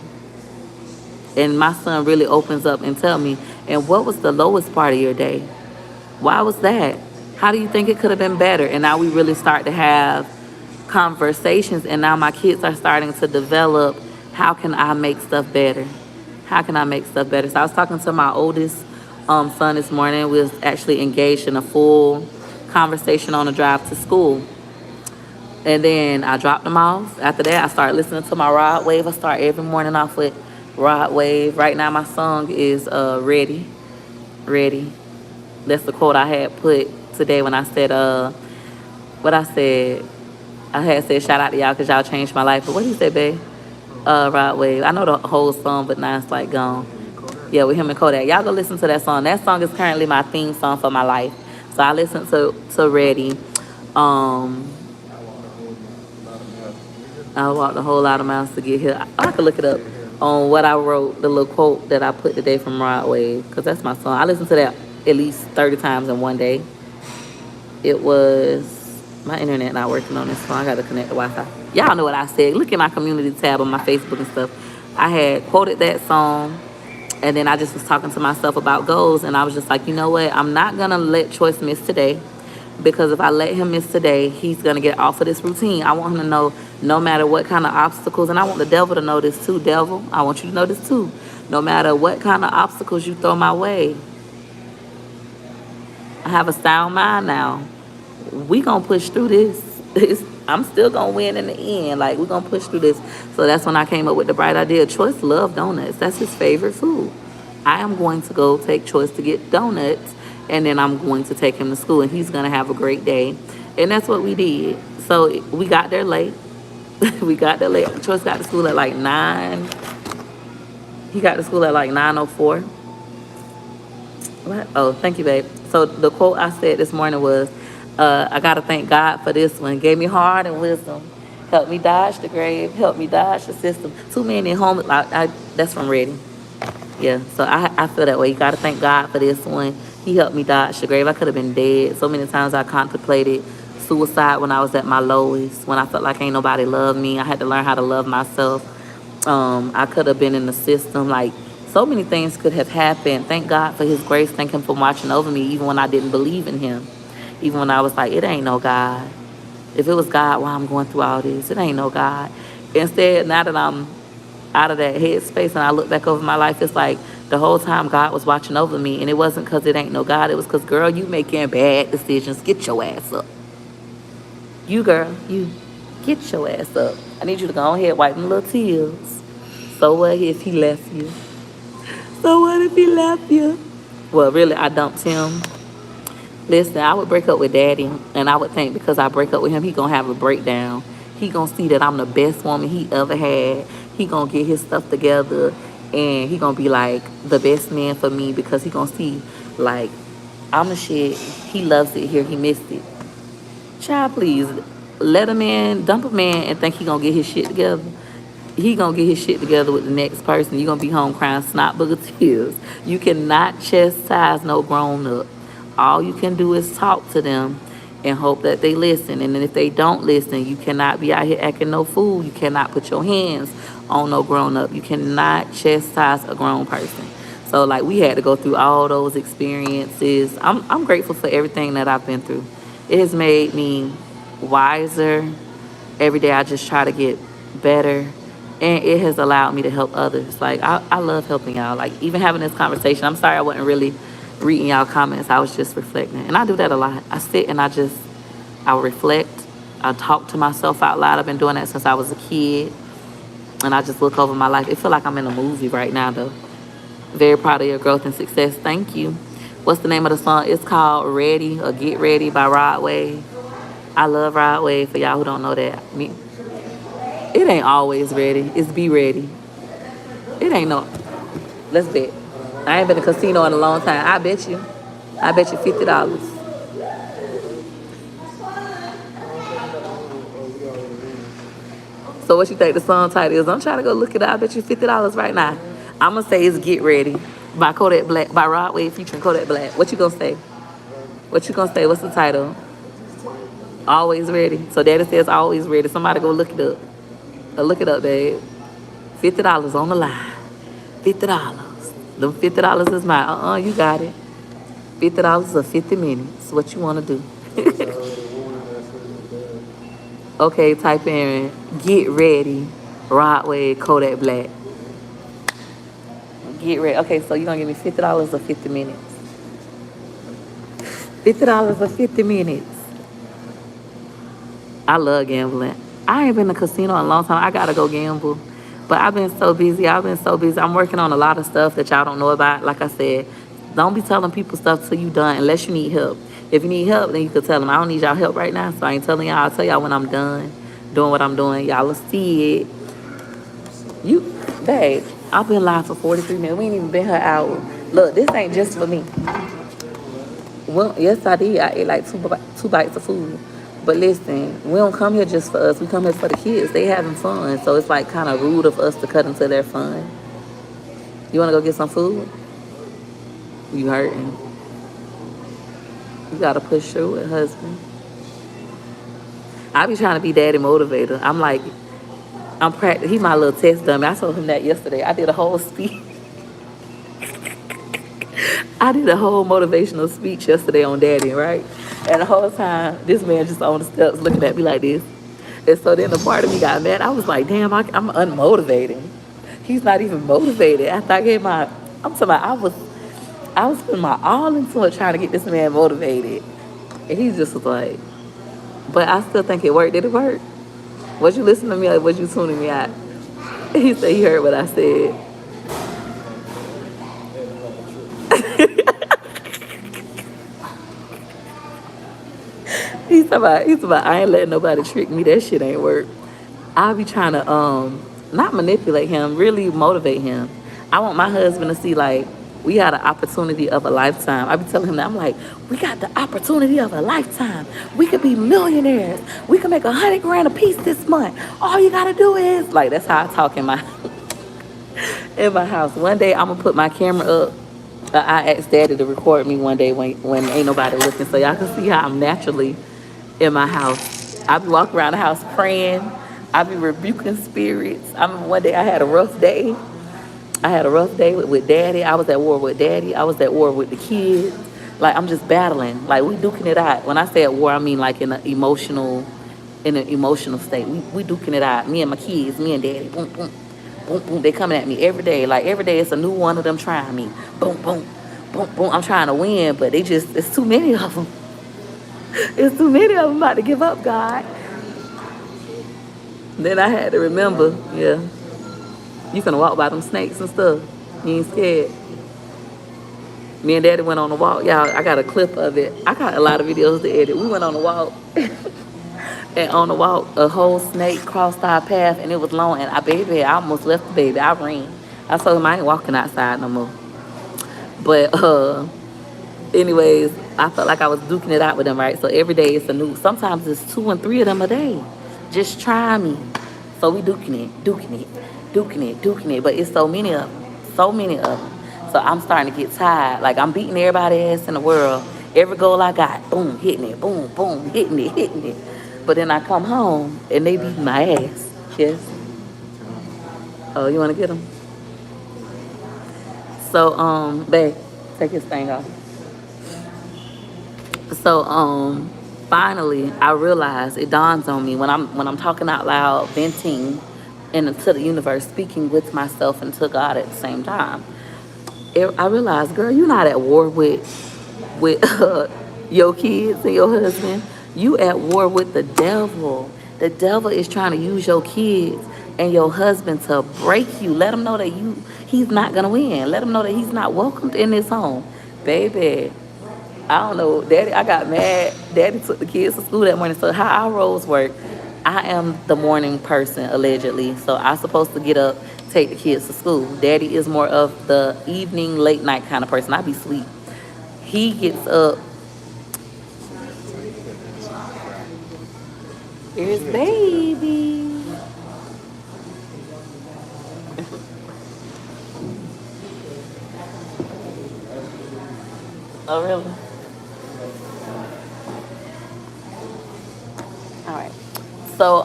And my son really opens up and tell me, and what was the lowest part of your day? Why was that? How do you think it could have been better? And now we really start to have conversations, and now my kids are starting to develop, how can I make stuff better? How can I make stuff better? So I was talking to my oldest son this morning. We was actually engaged in a full conversation on the drive to school. And then I dropped him off. After that, I started listening to my Rod Wave. I start every morning off with Rod Wave. Right now, my song is Ready. Ready. That's the quote I had put today when I said, what I said. I had said shout out to y'all because y'all changed my life. But what did you say, babe? Rod Wave. I know the whole song, but now it's like gone. Yeah, with him and Kodak. Y'all go listen to that song. That song is currently my theme song for my life. So I listened to Ready. I walked a whole lot of miles to get here. I could look it up on what I wrote, the little quote that I put today from Rod Wave, because that's my song. I listened to that at least 30 times in one day. It was... My internet not working on this phone. I got to connect the Wi-Fi. Y'all know what I said. Look at my community tab on my Facebook and stuff. I had quoted that song, and then I just was talking to myself about goals, and I was just like, you know what? I'm not going to let Choice miss today, because if I let him miss today, he's going to get off of this routine. I want him to know no matter what kind of obstacles, and I want the devil to know this too. Devil, I want you to know this too. No matter what kind of obstacles you throw my way, I have a sound mind now. We gonna push through this. I'm still gonna win in the end. Like, we're gonna push through this. So that's when I came up with the bright idea. Choice love donuts. That's his favorite food. I am going to go take Choice to get donuts, and then I'm going to take him to school, and he's going to have a great day. And that's what we did. So we got there late. We got there late. Choice got to school at like 9. He got to school at like 9:04. What? Oh, thank you, babe. So the quote I said this morning was, I got to thank God for this one. Gave me heart and wisdom. Helped me dodge the grave. Helped me dodge the system. Too many home. That's from Ready. Yeah, so I feel that way. You got to thank God for this one. He helped me dodge the grave. I could have been dead. So many times I contemplated suicide when I was at my lowest, when I felt like ain't nobody love me. I had to learn how to love myself. I could have been in the system. Like, so many things could have happened. Thank God for his grace. Thank him for watching over me, even when I didn't believe in him. Even when I was like, it ain't no God. If it was God, why I'm going through all this? It ain't no God. Instead, now that I'm out of that headspace and I look back over my life, it's like the whole time God was watching over me. And it wasn't because it ain't no God. It was because, girl, you making bad decisions. Get your ass up. You, girl, you get your ass up. I need you to go ahead, wipe them little tears. So what if he left you? So what if he left you? Well, really, I dumped him. Listen, I would break up with Daddy, and I would think because I break up with him, he gonna have a breakdown. He gonna see that I'm the best woman he ever had. He gonna get his stuff together, and he gonna be like the best man for me because he gonna see like I'm the shit. He loves it here. He missed it. Child, please let a man dump a man and think he gonna get his shit together. He gonna get his shit together with the next person. You gonna be home crying snot booger tears. You cannot chastise no grown up. All you can do is talk to them and hope that they listen. And then if they don't listen, you cannot be out here acting no fool. You cannot put your hands on no grown up. You cannot chastise a grown person. So like we had to go through all those experiences. I'm grateful for everything that I've been through. It has made me wiser. Every day I just try to get better. And it has allowed me to help others. Like, I love helping y'all. Like, even having this conversation. I'm sorry I wasn't really reading y'all comments. I was just reflecting. And I do that a lot. I sit and I reflect. I talk to myself out loud. I've been doing that since I was a kid. And I just look over my life. It feels like I'm in a movie right now, though. Very proud of your growth and success. Thank you. What's the name of the song? It's called Ready or Get Ready by Rod Wave. I love Rod Wave, for y'all who don't know that. It ain't always ready. It's be ready. It ain't no. Let's bet. I ain't been to a casino in a long time. I bet you $50. So what you think the song title is? I'm trying to go look it up. I bet you $50 right now. I'm gonna say it's Get Ready by Kodak Black, by Rod Wave featuring Kodak Black. What you gonna say? What you gonna say? What's the title? Always Ready. So Daddy says Always Ready. Somebody go look it up. Look it up, babe. $50 on the line. $50. Them $50 is mine. You got it. $50 or 50 minutes. What you want to do? Okay, type in Get Ready, Rod Wave, Kodak Black. Get ready. Okay, so you're going to give me $50 or 50 minutes? $50 or 50 minutes. I love gambling. I ain't been to a casino in a long time. I got to go gamble. But I've been so busy. I'm working on a lot of stuff that y'all don't know about. Like I said, don't be telling people stuff till you done unless you need help. If you need help, then you can tell them, I don't need y'all help right now, so I ain't telling y'all. I'll tell y'all when I'm done doing what I'm doing. Y'all will see it. Babe, I've been live for 43 minutes. We ain't even been here an hour. Look, this ain't just for me. Well, yes, I did. I ate like two bites of food. But listen, we don't come here just for us. We come here for the kids. They having fun. So it's like kind of rude of us to cut into their fun. You want to go get some food? You hurting. You got to push through it, husband. I be trying to be daddy motivator. I'm like, he my little test dummy. I told him that yesterday. I did a whole speech. I did a whole motivational speech yesterday on daddy, right? And the whole time, this man just on the steps looking at me like this. And so then the part of me got mad. I was like, damn, I'm unmotivated. He's not even motivated. After I gave I'm talking about, I was putting my all into it trying to get this man motivated. And he just was like, but I still think it worked. Did it work? Was you listening to me or was you tuning me out? He said he heard what I said. He's about, I ain't letting nobody trick me. That shit ain't work. I be trying to not manipulate him, really motivate him. I want my husband to see like we had an opportunity of a lifetime. I be telling him that I'm like, we got the opportunity of a lifetime. We could be millionaires. We could make 100 grand a piece this month. All you gotta do is like that's how I talk in my in my house. One day I'm gonna put my camera up. I asked Daddy to record me one day when ain't nobody looking, so y'all can see how I'm naturally in my house. I be walking around the house praying. I be rebuking spirits. I remember one day I had a rough day. I had a rough day with Daddy. I was at war with Daddy. I was at war with the kids. Like I'm just battling. Like we duking it out. When I say at war, I mean like in an emotional state. We duking it out. Me and my kids, me and Daddy. Boom, boom, boom, boom. They coming at me every day. Like every day it's a new one of them trying me. Boom, boom, boom, boom. I'm trying to win, but it's too many of them. It's too many of them about to give up, God. Then I had to remember, yeah, you finna walk by them snakes and stuff. You ain't scared. Me and Daddy went on a walk. Y'all, I got a clip of it. I got a lot of videos to edit. We went on a walk. And on the walk, a whole snake crossed our path, and it was long. And I almost left the baby. I ran. I told him I ain't walking outside no more. But anyways, I felt like I was duking it out with them, right? So every day it's a new. Sometimes it's 2 and 3 of them a day. Just try me. So we duking it. But it's so many of them. So I'm starting to get tired. Like I'm beating everybody's ass in the world. Every goal I got, boom, hitting it, boom, boom, hitting it. But then I come home and they beat my ass. Yes. Oh, you want to get them? So, babe, take his thing off. So, finally, I realized it dawns on me when I'm talking out loud, venting into the universe, speaking with myself and to God at the same time. I realized, girl, you're not at war with your kids and your husband. You at war with the devil. The devil is trying to use your kids and your husband to break you. Let him know that he's not gonna win. Let him know that he's not welcomed in this home. Baby, I don't know. I got mad. Daddy took the kids to school that morning. So how our roles work, I am the morning person, allegedly. So I'm supposed to get up, take the kids to school. Daddy is more of the evening, late night kind of person. I be asleep. He gets up. Here's baby. Oh, really? All right. So,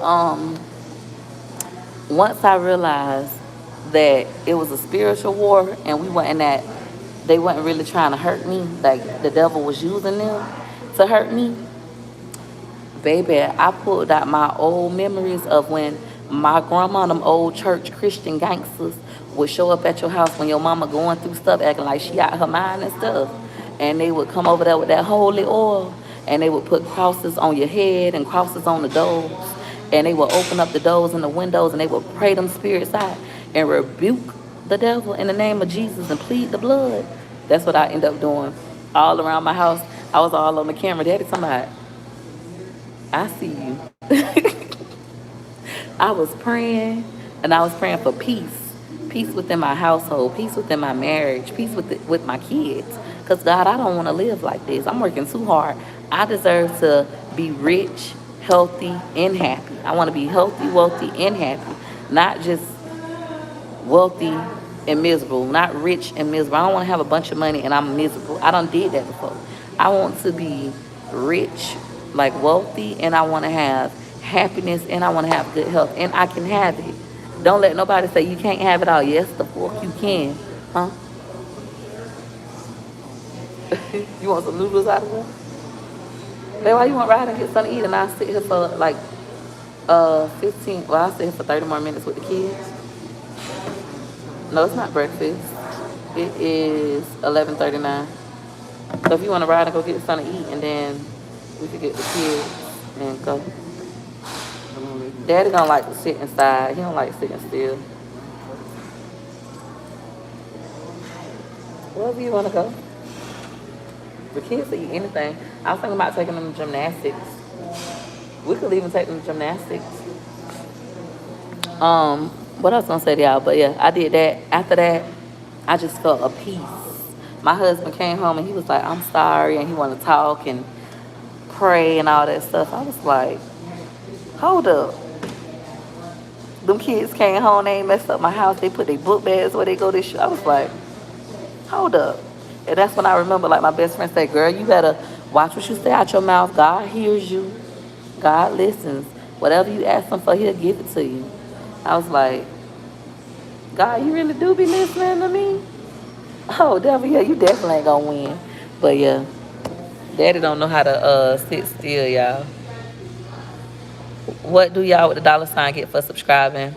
once I realized that it was a spiritual war and they wasn't really trying to hurt me, like the devil was using them to hurt me, baby, I pulled out my old memories of when my grandma, them old church Christian gangsters, would show up at your house when your mama going through stuff, acting like she out her mind and stuff. And they would come over there with that holy oil, and they would put crosses on your head and crosses on the doors. And they would open up the doors and the windows, and they would pray them spirits out and rebuke the devil in the name of Jesus and plead the blood. That's what I end up doing all around my house. I was all on the camera. Daddy, somebody, I see you. I was praying, and I was praying for peace within my household, peace within my marriage, peace with my kids. Because, God, I don't want to live like this. I'm working too hard. I deserve to be rich, healthy, and happy. I want to be healthy, wealthy, and happy. Not just wealthy and miserable, not rich and miserable. I don't want to have a bunch of money and I'm miserable. I done did that before. I want to be rich, like wealthy, and I want to have happiness, and I want to have good health, and I can have it. Don't let nobody say you can't have it all. Yes, the fuck you can. Huh? You want some noodles out of there? Babe, why you want to ride and get something to eat and I'll sit here for like 15, well, I'll sit here for 30 more minutes with the kids. No, it's not breakfast. It is 11:39. So if you want to ride and go get something to eat, and then we could get the kids and go. Daddy don't like to sit inside. He don't like sitting still. Wherever you want to go. The kids will eat anything. I was thinking about taking them to gymnastics. We could even take them to gymnastics. What I was gonna say to y'all, but yeah, I did that. After that, I just felt a peace. My husband came home and he was like, "I'm sorry," and he wanted to talk and pray and all that stuff. I was like, "Hold up." Them kids came home, they ain't messed up my house. They put their book bags where they go to shoot. I was like, "Hold up." And that's when I remember, like my best friend said, "Girl, you better watch what you say out your mouth. God hears you. God listens. Whatever you ask him for, he'll give it to you." I was like, "God, you really do be listening to me?" Oh, devil, yeah, you definitely ain't gonna win. But yeah, daddy don't know how to sit still, y'all. What do y'all with the dollar sign get for subscribing?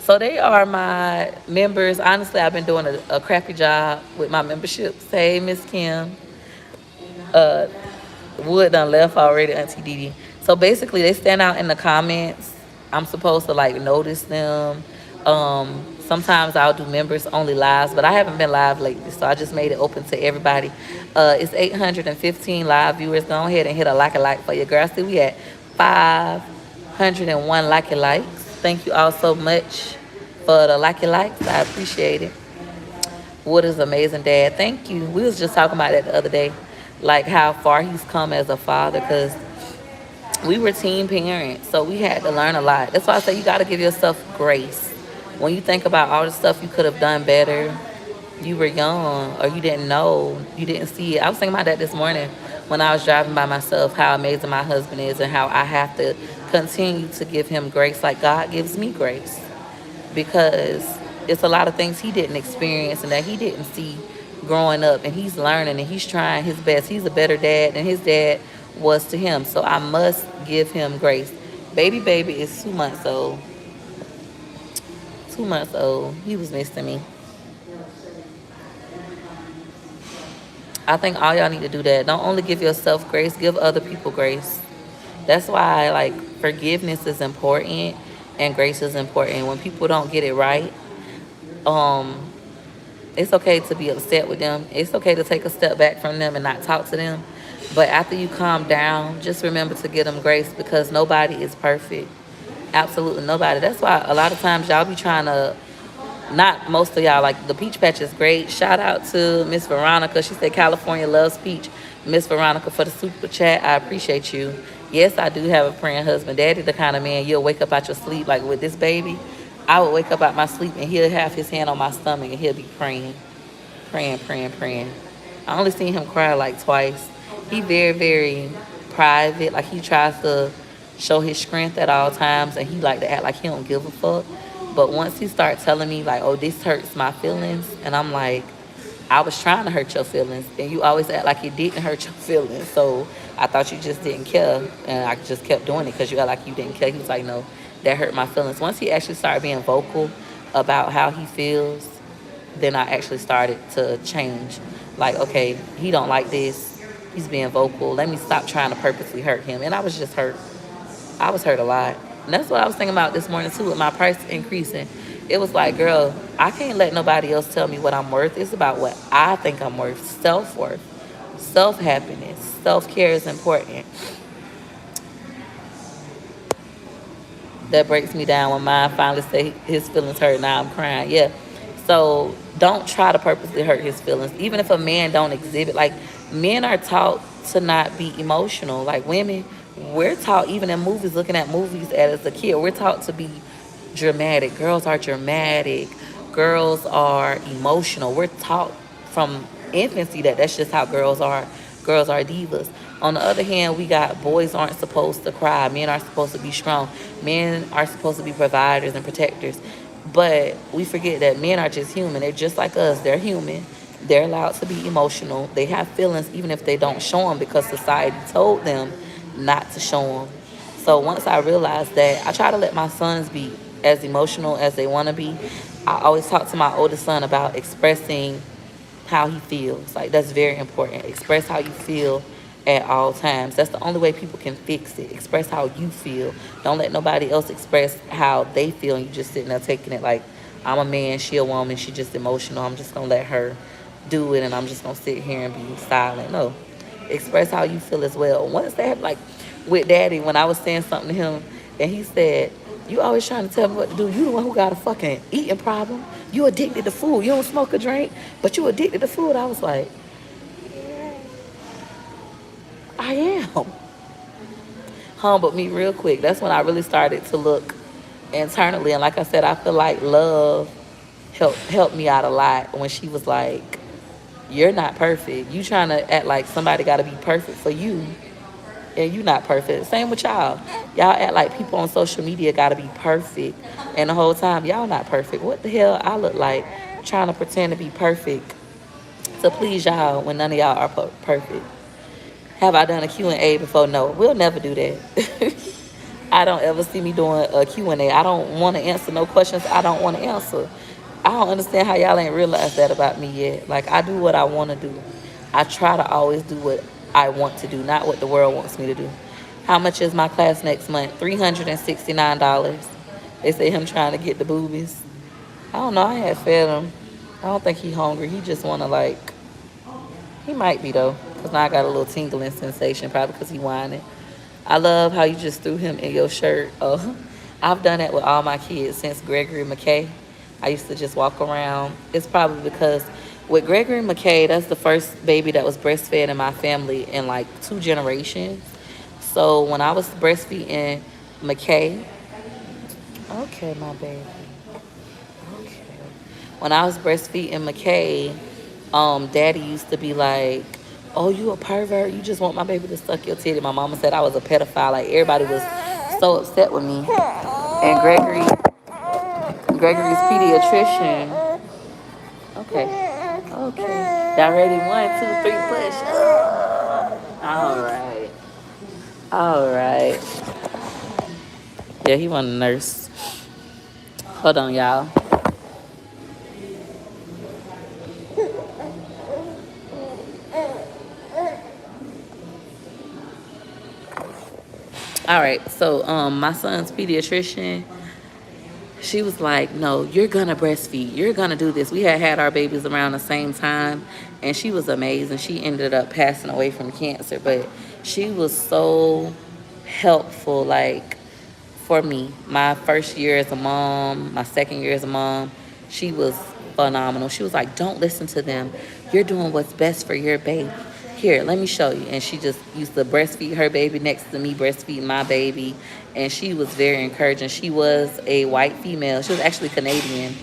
So they are my members. Honestly, I've been doing a crappy job with my memberships. Hey, Miss Kim. Uh, Wood done left already, Auntie Didi. So basically, they stand out in the comments. I'm supposed to like notice them. Sometimes I'll do members only lives, but I haven't been live lately, so I just made it open to everybody. It's 815 live viewers. Go ahead and hit a like for your girl. See, we at 501 likes. Thank you all so much for the likes. I appreciate it. Wood is amazing, Dad. Thank you. We was just talking about that the other day, like how far he's come as a father, because we were teen parents, so we had to learn a lot. That's why I say you got to give yourself grace. When you think about all the stuff you could have done better, you were young or you didn't know, you didn't see it. I was thinking about that this morning when I was driving by myself, how amazing my husband is and how I have to continue to give him grace like God gives me grace, because it's a lot of things he didn't experience and that he didn't see growing up, and he's learning and he's trying his best. He's a better dad than his dad was to him, so I must give him grace. Baby is 2 months old. 2 months old. He was missing me. I think all y'all need to do that. Don't only give yourself grace, give other people grace. That's why like forgiveness is important and grace is important. When people don't get it right, um, it's okay to be upset with them. It's okay to take a step back from them and not talk to them. But after you calm down, just remember to give them grace, because nobody is perfect. Absolutely nobody. That's why a lot of times y'all be trying to, not most of y'all, like the peach patch is great. Shout out to Miss Veronica. She said California loves peach. Miss Veronica for the super chat. I appreciate you. Yes, I do have a praying husband. Daddy the kind of man you'll wake up out your sleep. Like with this baby, I would wake up out my sleep and he'll have his hand on my stomach and he'll be praying. Praying. I only seen him cry like twice. He very, very private. Like he tries to show his strength at all times, and he like to act like he don't give a fuck. But once he starts telling me like, "Oh, this hurts my feelings," and I'm like, "I was trying to hurt your feelings, and you always act like it didn't hurt your feelings. So I thought you just didn't care," and I just kept doing it because you act like you didn't care. He was like, "No, that hurt my feelings." Once he actually started being vocal about how he feels, then I actually started to change. Like, okay, he don't like this. He's being vocal. Let me stop trying to purposely hurt him. And I was just hurt. I was hurt a lot. And that's what I was thinking about this morning too, with my price increasing. It was like, girl, I can't let nobody else tell me what I'm worth. It's about what I think I'm worth. Self-worth, self-happiness, self-care is important. That breaks me down when mine finally say his feelings hurt. Now I'm crying. Yeah. So don't try to purposely hurt his feelings. Even if a man don't exhibit, like men are taught to not be emotional. Like women, we're taught, even in movies, looking at movies as a kid, we're taught to be dramatic. Girls are dramatic. Girls are emotional. We're taught from infancy that that's just how girls are. Girls are divas. On the other hand, we got boys aren't supposed to cry. Men are supposed to be strong. Men are supposed to be providers and protectors. But we forget that men are just human. They're just like us. They're human. They're allowed to be emotional. They have feelings even if they don't show them, because society told them not to show them. So once I realized that, I try to let my sons be as emotional as they want to be. I always talk to my oldest son about expressing how he feels. Like, that's very important. Express how you feel at all times. That's the only way people can fix it. Express how you feel. Don't let nobody else express how they feel, and you just sitting there taking it like, I'm a man, she a woman, she just emotional, I'm just gonna let her do it and I'm just gonna sit here and be silent. No. Express how you feel as well. Once they have, like, with Daddy when I was saying something to him, and he said, "You always trying to tell me what to do. You the one who got a fucking eating problem. You addicted to food. You don't smoke or drink, but you addicted to food." I was like, I am. Humbled me real quick. That's when I really started to look internally. And like I said, I feel like love helped me out a lot when she was like, "You're not perfect. You trying to act like somebody got to be perfect for you, and you not perfect." Same with y'all. Y'all act like people on social media got to be perfect, and the whole time y'all not perfect. What the hell I look like trying to pretend to be perfect to please y'all when none of y'all are perfect? Have I done a Q&A before? No, we'll never do that. I don't ever see me doing a Q&A. I don't want to answer no questions I don't want to answer. I don't understand how y'all ain't realized that about me yet. Like, I do what I want to do. I try to always do what I want to do, not what the world wants me to do. How much is my class next month? $369. They say him trying to get the boobies. I don't know. I had fed him. I don't think he hungry. He just want to, like, he might be, though, because now I got a little tingling sensation, probably because he whining. I love how you just threw him in your shirt. Oh, I've done that with all my kids since Gregory McKay. I used to just walk around. It's probably because with Gregory McKay, that's the first baby that was breastfed in my family in like 2 generations. So when I was breastfeeding McKay, okay, my baby. Okay. When I was breastfeeding McKay, Daddy used to be like, "Oh, you a pervert? You just want my baby to suck your titty." My mama said I was a pedophile. Like, everybody was so upset with me. And Gregory's pediatrician. Okay. Okay. Y'all ready? 1, 2, 3, push. All right. All right. Yeah, he want a nurse. Hold on, y'all. All right. So, my son's pediatrician, she was like, "No, you're gonna breastfeed. You're gonna do this." We had our babies around the same time, and she was amazing. She ended up passing away from cancer, but she was so helpful, like, for me. My first year as a mom, my second year as a mom, she was phenomenal. She was like, "Don't listen to them. You're doing what's best for your baby. Here, let me show you." And she just used to breastfeed her baby next to me breastfeeding my baby. And she was very encouraging. She was a white female. She was actually Canadian.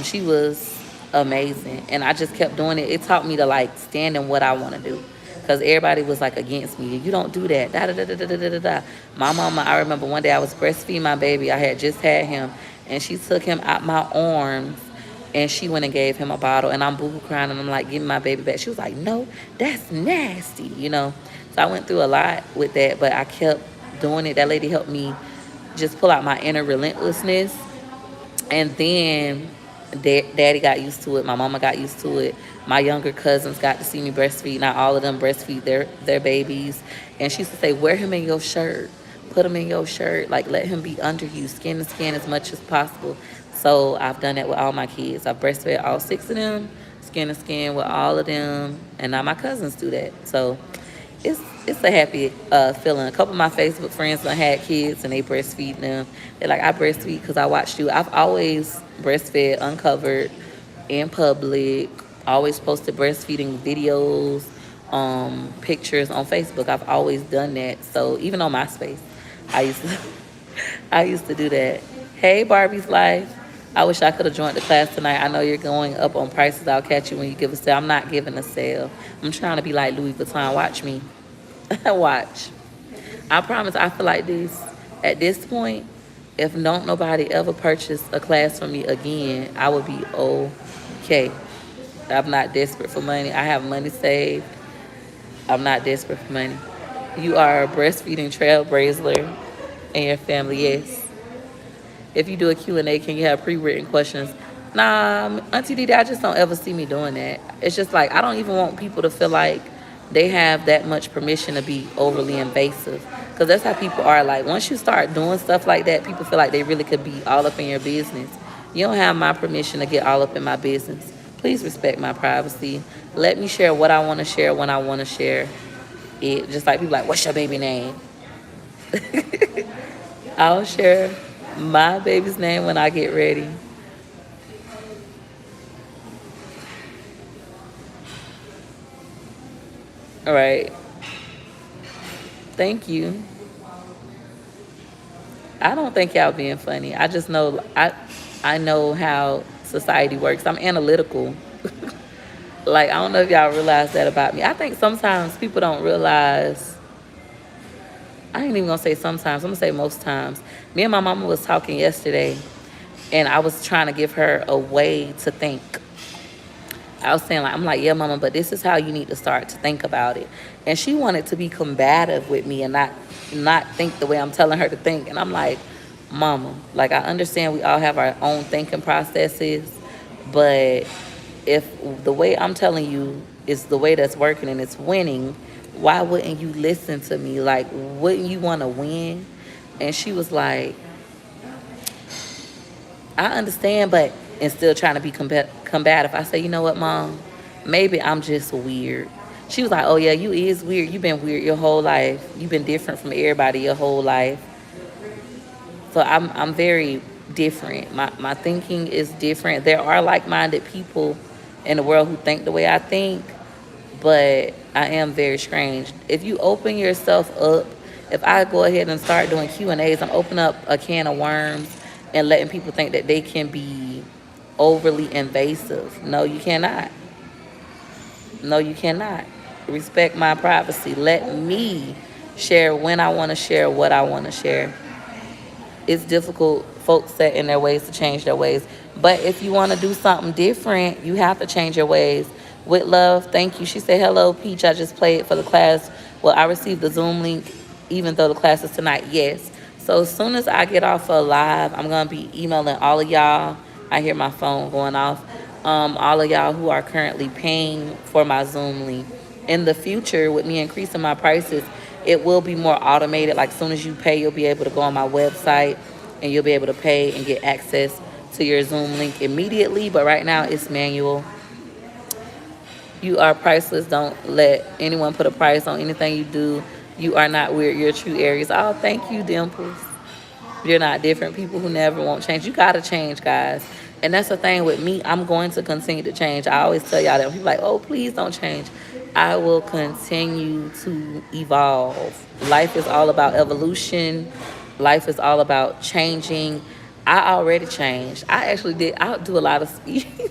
She was amazing. And I just kept doing it. It taught me to, like, stand in what I want to do. Because everybody was, like, against me. "You don't do that. Da, da, da, da, da, da, da, da." My mama, I remember one day I was breastfeeding my baby. I had just had him. And she took him out my arms. And she went and gave him a bottle. And I'm boo-hoo crying. And I'm like, "Give me my baby back." She was like, "No, that's nasty," you know. So I went through a lot with that. But I kept doing it. That lady helped me just pull out my inner relentlessness. And then Daddy got used to it. My mama got used to it. My younger cousins got to see me breastfeed. Not all of them breastfeed their babies. And she used to say, "Wear him in your shirt. Put him in your shirt. Like, let him be under you, skin to skin as much as possible." So I've done that with all my kids. I've breastfed all 6 of them, skin to skin with all of them. And now my cousins do that. So it's a happy feeling. A couple of my Facebook friends done had kids and they breastfeed them. They're like, "I breastfeed because I watched you." I've always breastfed uncovered in public. Always posted breastfeeding videos, pictures on Facebook. I've always done that. So even on MySpace, I used to I used to do that. Hey, Barbie's Life. I wish I could have joined the class tonight. I know you're going up on prices. I'll catch you when you give a sale. I'm not giving a sale. I'm trying to be like Louis Vuitton. Watch me. Watch. I promise I feel like this. At this point, if don't nobody ever purchase a class from me again, I would be okay. I'm not desperate for money. I have money saved. I'm not desperate for money. You are a breastfeeding trailblazer in your family, yes. If you do a Q&A, can you have pre-written questions? Nah, Auntie Didi, I just don't ever see me doing that. It's just like, I don't even want people to feel like they have that much permission to be overly invasive. Because that's how people are. Like, once you start doing stuff like that, people feel like they really could be all up in your business. You don't have my permission to get all up in my business. Please respect my privacy. Let me share what I want to share when I want to share it. Just like people like, "What's your baby name?" I'll share my baby's name when I get ready. All right. Thank you. I don't think y'all being funny. I just know I know how society works. I'm analytical. Like I don't know if y'all realize that about me. I think sometimes people don't realize. I ain't even gonna say sometimes. I'm gonna say most times. Me and my mama was talking yesterday, and I was trying to give her a way to think. I was saying, like, I'm like, yeah, mama, but this is how you need to start to think about it. And she wanted to be combative with me and not think the way I'm telling her to think. And I'm like, mama, like, I understand we all have our own thinking processes, but if the way I'm telling you is the way that's working and it's winning, why wouldn't you listen to me? Like, wouldn't you want to win? And she was like, I understand, but and still trying to be combative. I say, you know what, mom? Maybe I'm just weird. She was like, oh yeah, you is weird. You've been weird your whole life. You've been different from everybody your whole life. So I'm very different. My thinking is different. There are like-minded people in the world who think the way I think, but I am very strange. If you open yourself up, if I go ahead and start doing Q&As, I'm opening up a can of worms and letting people think that they can be overly invasive. No, you cannot. No, you cannot. Respect my privacy. Let me share when I want to share, what I want to share. It's difficult, folks set in their ways to change their ways. But if you want to do something different, you have to change your ways. With love, thank you. She said, hello, Peach. I just played for the class. Well, I received the Zoom link, even though the class is tonight. Yes. So as soon as I get off of live, I'm going to be emailing all of y'all. I hear my phone going off. All of y'all who are currently paying for my Zoom link. In the future, with me increasing my prices, it will be more automated. Like, as soon as you pay, you'll be able to go on my website and you'll be able to pay and get access to your Zoom link immediately. But right now, it's manual. You are priceless. Don't let anyone put a price on anything you do. You are not weird. You're true Aries. Oh, thank you, Dimples. You're not different. People who never won't change. You got to change, guys. And that's the thing with me. I'm going to continue to change. I always tell y'all that. People are like, oh, please don't change. I will continue to evolve. Life is all about evolution. Life is all about changing. I already changed. I do a lot of speeches.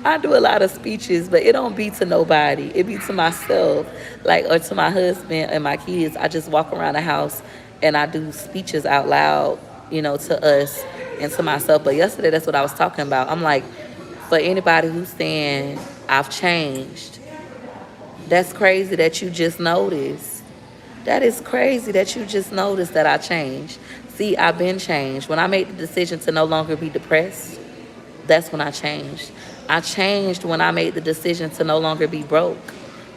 I do a lot of speeches, but it don't be to nobody. It be to myself, like, or to my husband and my kids. I just walk around the house and I do speeches out loud, to us and to myself. But yesterday, that's what I was talking about. I'm like, for anybody who's saying I've changed, that's crazy that you just noticed. That is crazy that you just noticed that I changed. See, I've been changed. When I made the decision to no longer be depressed, that's when I changed. I changed when I made the decision to no longer be broke.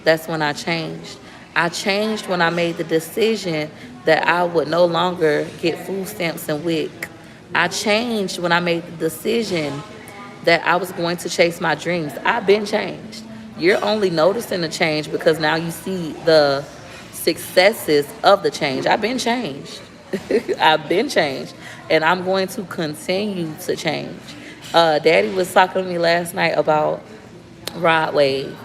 That's when I changed. I changed when I made the decision that I would no longer get food stamps and WIC. I changed when I made the decision that I was going to chase my dreams. I've been changed. You're only noticing the change because now you see the successes of the change. I've been changed. I've been changed. And I'm going to continue to change. Daddy was talking to me last night about Rod Wave.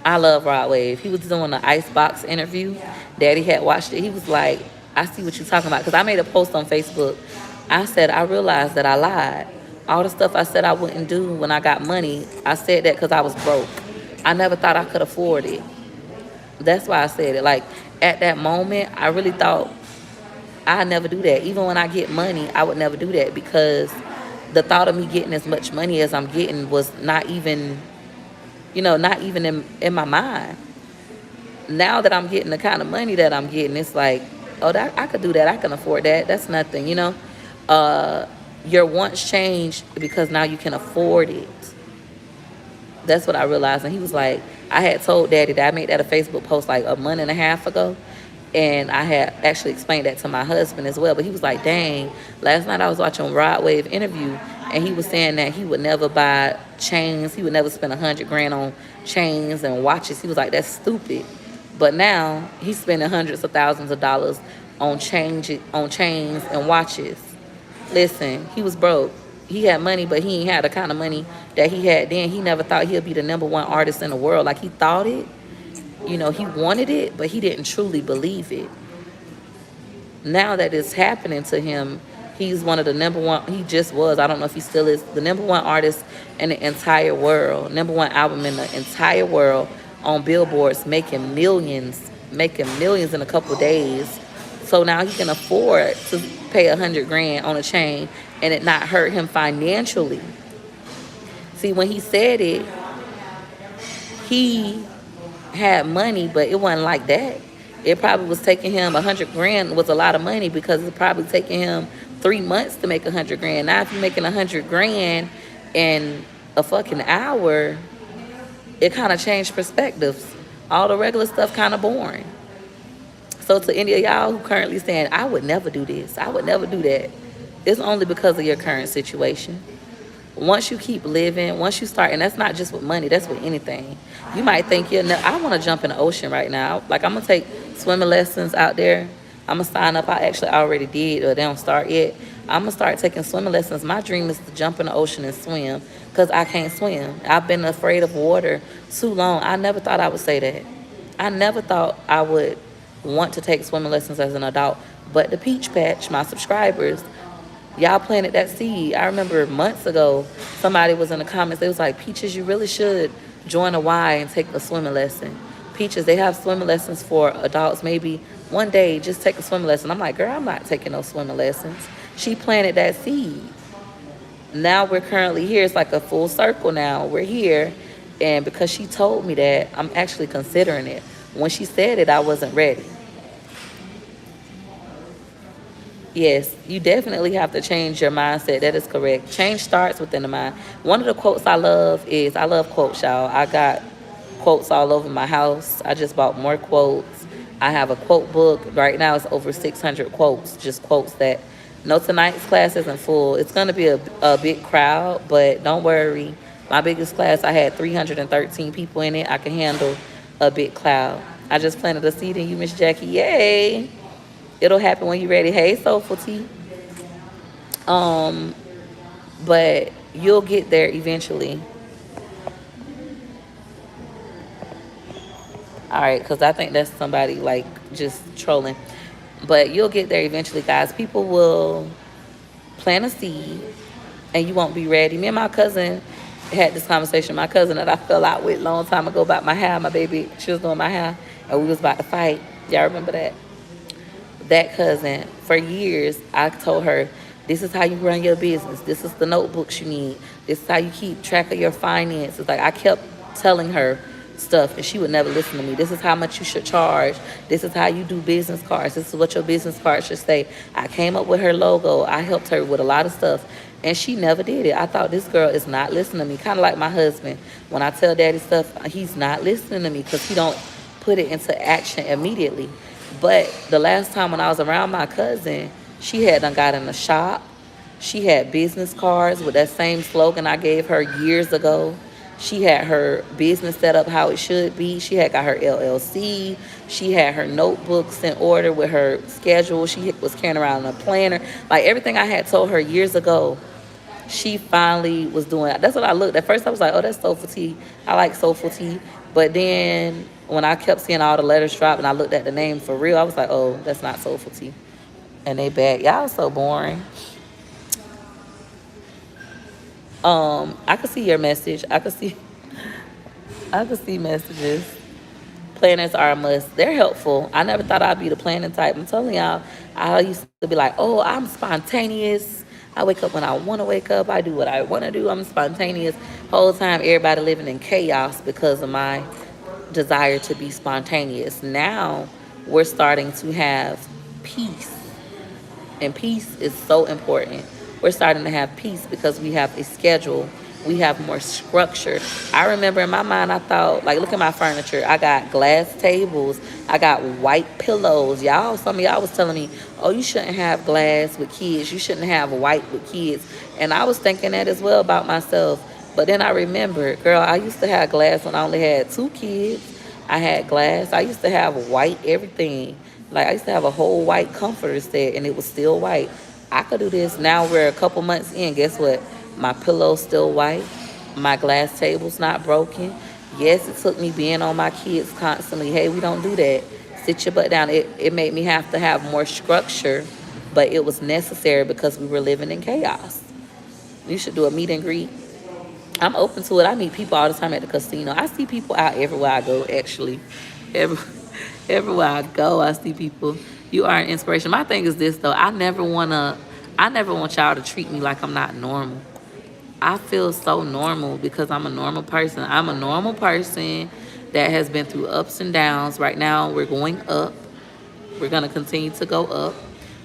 I love Rod Wave. He was doing the Icebox interview. Daddy had watched it. He was like, I see what you're talking about. Because I made a post on Facebook. I said, I realized that I lied. All the stuff I said I wouldn't do when I got money, I said that because I was broke. I never thought I could afford it. That's why I said it. Like, at that moment, I really thought I'd never do that. Even when I get money, I would never do that because the thought of me getting as much money as I'm getting was not even, not even in my mind. Now that I'm getting the kind of money that I'm getting, it's like, oh, I could do that. I can afford that. That's nothing, Your wants change because now you can afford it. That's what I realized. And he was like, I had told Daddy that I made that a Facebook post like a month and a half ago. And I had actually explained that to my husband as well. But he was like, dang, last night I was watching Rod Wave interview. And he was saying that he would never buy chains. He would never spend $100,000 on chains and watches. He was like, that's stupid. But now he's spending hundreds of thousands of dollars on chains and watches. Listen, he was broke. He had money, but he ain't had the kind of money that he had then. He never thought he'd be the #1 artist in the world. Like, he thought it, he wanted it, but he didn't truly believe it. Now that it's happening to him, he's one of the #1. He just was. I don't know if he still is the #1 artist in the entire world. #1 album in the entire world on billboards, making millions in a couple days. So now he can afford to pay 100 grand on a chain and it not hurt him financially. See, when he said it, he had money, but it wasn't like that. It probably was taking him 100 grand was a lot of money because it's probably taking him 3 months to make 100 grand. Now, if you're making 100 grand in a fucking hour, it kind of changed perspectives. All the regular stuff kind of boring. So to any of y'all who currently saying, I would never do this, I would never do that, it's only because of your current situation. Once you keep living, once you start, and that's not just with money, that's with anything. You might think, I want to jump in the ocean right now. Like, I'm going to take swimming lessons out there. I'm going to sign up. I actually already did, or they don't start yet. I'm going to start taking swimming lessons. My dream is to jump in the ocean and swim because I can't swim. I've been afraid of water too long. I never thought I would say that. I never thought I would want to take swimming lessons as an adult. But the Peach Patch, my subscribers, y'all planted that seed. I remember months ago, somebody was in the comments. They was like, Peaches, you really should join a Y and take a swimming lesson. Peaches, they have swimming lessons for adults. Maybe one day, just take a swimming lesson. I'm like, girl, I'm not taking no swimming lessons. She planted that seed. Now we're currently here. It's like a full circle now. We're here. And because she told me that, I'm actually considering it. When she said it, I wasn't ready. Yes, you definitely have to change your mindset. That is correct. Change starts within the mind. One of the quotes I love quotes, y'all. I got quotes all over my house. I just bought more quotes. I have a quote book. Right now it's over 600 quotes, just quotes that, no, tonight's class isn't full. It's going to be a big crowd, but don't worry. My biggest class, I had 313 people in it. I can handle a big crowd. I just planted a seed in you, Miss Jackie. Yay! It'll happen when you're ready. Hey, Soulful Tea. But you'll get there eventually. All right, because I think that's somebody, like, just trolling. But you'll get there eventually, guys. People will plant a seed, and you won't be ready. Me and my cousin had this conversation. My cousin that I fell out with a long time ago about my hair. My baby, she was doing my hair, and we was about to fight. Y'all remember that? That cousin, for years, I told her, this is how you run your business. This is the notebooks you need. This is how you keep track of your finances. Like, I kept telling her stuff, and she would never listen to me. This is how much you should charge. This is how you do business cards. This is what your business card should say. I came up with her logo. I helped her with a lot of stuff, and she never did it. I thought, this girl is not listening to me. Kind of like my husband. When I tell daddy stuff, he's not listening to me because he don't put it into action immediately. But the last time when I was around my cousin, she had done got in the shop. She had business cards with that same slogan I gave her years ago. She had her business set up how it should be. She had got her LLC. She had her notebooks in order with her schedule. She was carrying around a planner. Like, everything I had told her years ago, she finally was doing. That's what I looked. At first I was like, oh, that's Soulful Tea. I like Soulful Tea. But then when I kept seeing all the letters drop and I looked at the name for real, I was like, oh, that's not Soulful Tea. And they bad. Y'all so boring. I could see your message. I could see messages. Planners are a must. They're helpful. I never thought I'd be the planning type. I'm telling y'all, I used to be like, oh, I'm spontaneous. I wake up when I want to wake up. I do what I want to do. I'm spontaneous. Whole time, everybody living in chaos because of my desire to be spontaneous. Now, we're starting to have peace. And peace is so important. We're starting to have peace because we have a schedule. We have more structure. I remember in my mind, I thought, like, look at my furniture. I got glass tables. I got white pillows. Some of y'all was telling me, oh, you shouldn't have glass with kids. You shouldn't have white with kids. And I was thinking that as well about myself. But then I remembered, girl, I used to have glass when I only had 2 kids. I had glass. I used to have white everything. Like I used to have a whole white comforter set and it was still white. I could do this. Now we're a couple months in. Guess what? My pillow's still white. My glass table's not broken. Yes, it took me being on my kids constantly. Hey, we don't do that. Sit your butt down. It made me have to have more structure, but it was necessary because we were living in chaos. You should do a meet and greet. I'm open to it. I meet people all the time at the casino. I see people out everywhere I go, actually. Every, everywhere I go, I see people. You are an inspiration. My thing is this, though. I never want y'all to treat me like I'm not normal. I feel so normal because I'm a normal person. I'm a normal person that has been through ups and downs. Right now, we're going up. We're going to continue to go up.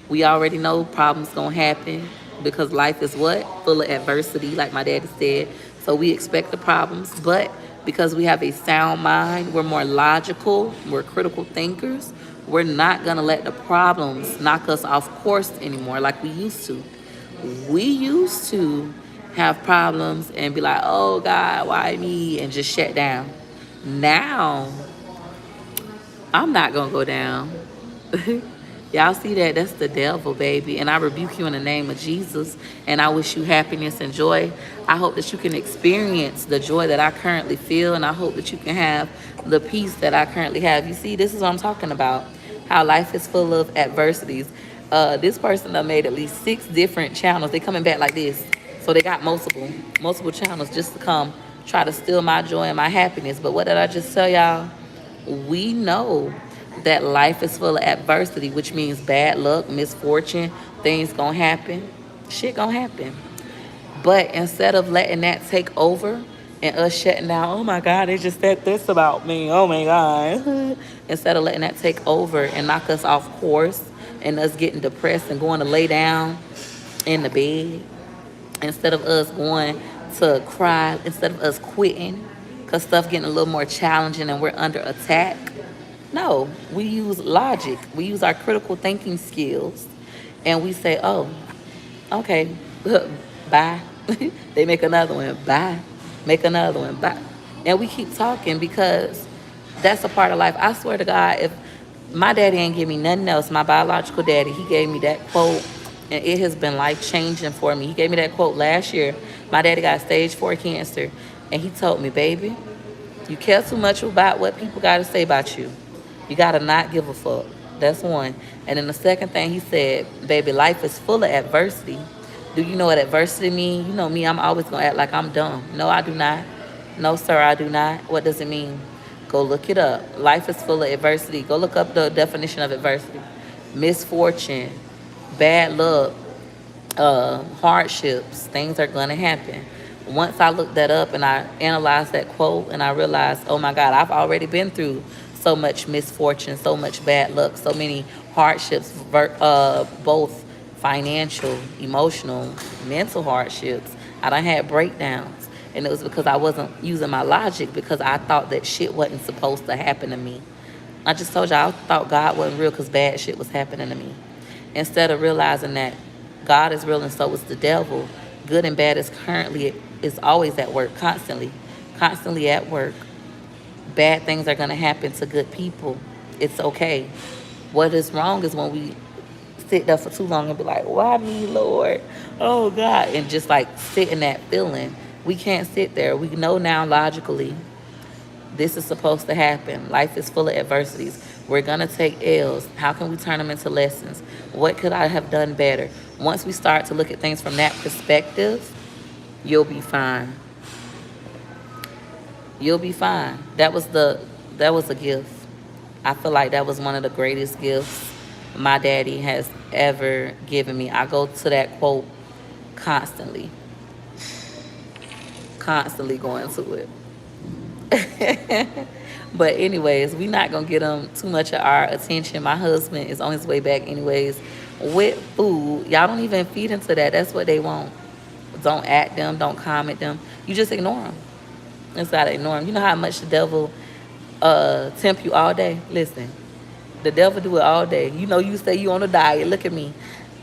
We already know problems going to happen because life is what? Full of adversity, like my daddy said. So we expect the problems. But because we have a sound mind, we're more logical, we're critical thinkers, we're not going to let the problems knock us off course anymore like we used to. We used to have problems and be like, oh God, why me? And just shut down. Now, I'm not going to go down. Y'all see that? That's the devil, baby. And I rebuke you in the name of Jesus. And I wish you happiness and joy. I hope that you can experience the joy that I currently feel. And I hope that you can have the peace that I currently have. You see, this is what I'm talking about. How life is full of adversities. This person done made at least 6 different channels. They coming back like this. So they got multiple channels just to come try to steal my joy and my happiness. But what did I just tell y'all? We know that life is full of adversity, which means bad luck, misfortune, things gonna happen, shit gonna happen. But instead of letting that take over and us shutting down, oh my God, they just said this about me, oh my God. Instead of letting that take over and knock us off course and us getting depressed and going to lay down in the bed, instead of us going to cry, instead of us quitting because stuff getting a little more challenging and we're under attack. No, we use logic. We use our critical thinking skills and we say, oh, okay, bye. They make another one, bye. Make another one, bye. And we keep talking because that's a part of life. I swear to God, if my daddy ain't give me nothing else, my biological daddy, he gave me that quote and it has been life changing for me. He gave me that quote last year. My daddy got stage 4 cancer and he told me, baby, you care too much about what people got to say about you. You got to not give a fuck. That's one. And then the second thing he said, baby, life is full of adversity. Do you know what adversity means? You know me, I'm always going to act like I'm dumb. No, I do not. No, sir, I do not. What does it mean? Go look it up. Life is full of adversity. Go look up the definition of adversity. Misfortune, bad luck, hardships, things are going to happen. Once I looked that up and I analyzed that quote and I realized, oh my God, I've already been through so much misfortune, so much bad luck, so many hardships, both financial, emotional, mental hardships. I done had breakdowns. And it was because I wasn't using my logic because I thought that shit wasn't supposed to happen to me. I just told y'all I thought God wasn't real because bad shit was happening to me. Instead of realizing that God is real and so is the devil, good and bad is always at work, constantly at work. Bad things are going to happen to good people. It's okay. What is wrong is when we sit there for too long and be like, why me, Lord? Oh, God. And just like sit in that feeling. We can't sit there. We know now logically this is supposed to happen. Life is full of adversities. We're going to take L's. How can we turn them into lessons? What could I have done better? Once we start to look at things from that perspective, you'll be fine. You'll be fine. That was a gift. I feel like that was one of the greatest gifts my daddy has ever given me. I go to that quote constantly going to it. But anyways, we not gonna get them too much of our attention. My husband is on his way back anyways with food. Y'all don't even feed into that. That's what they want. Don't at them, don't comment them. You just ignore them. It's gotta ignore them. You know how much the devil tempt you all day? Listen, the devil do it all day. You know, you say you on a diet. Look at me.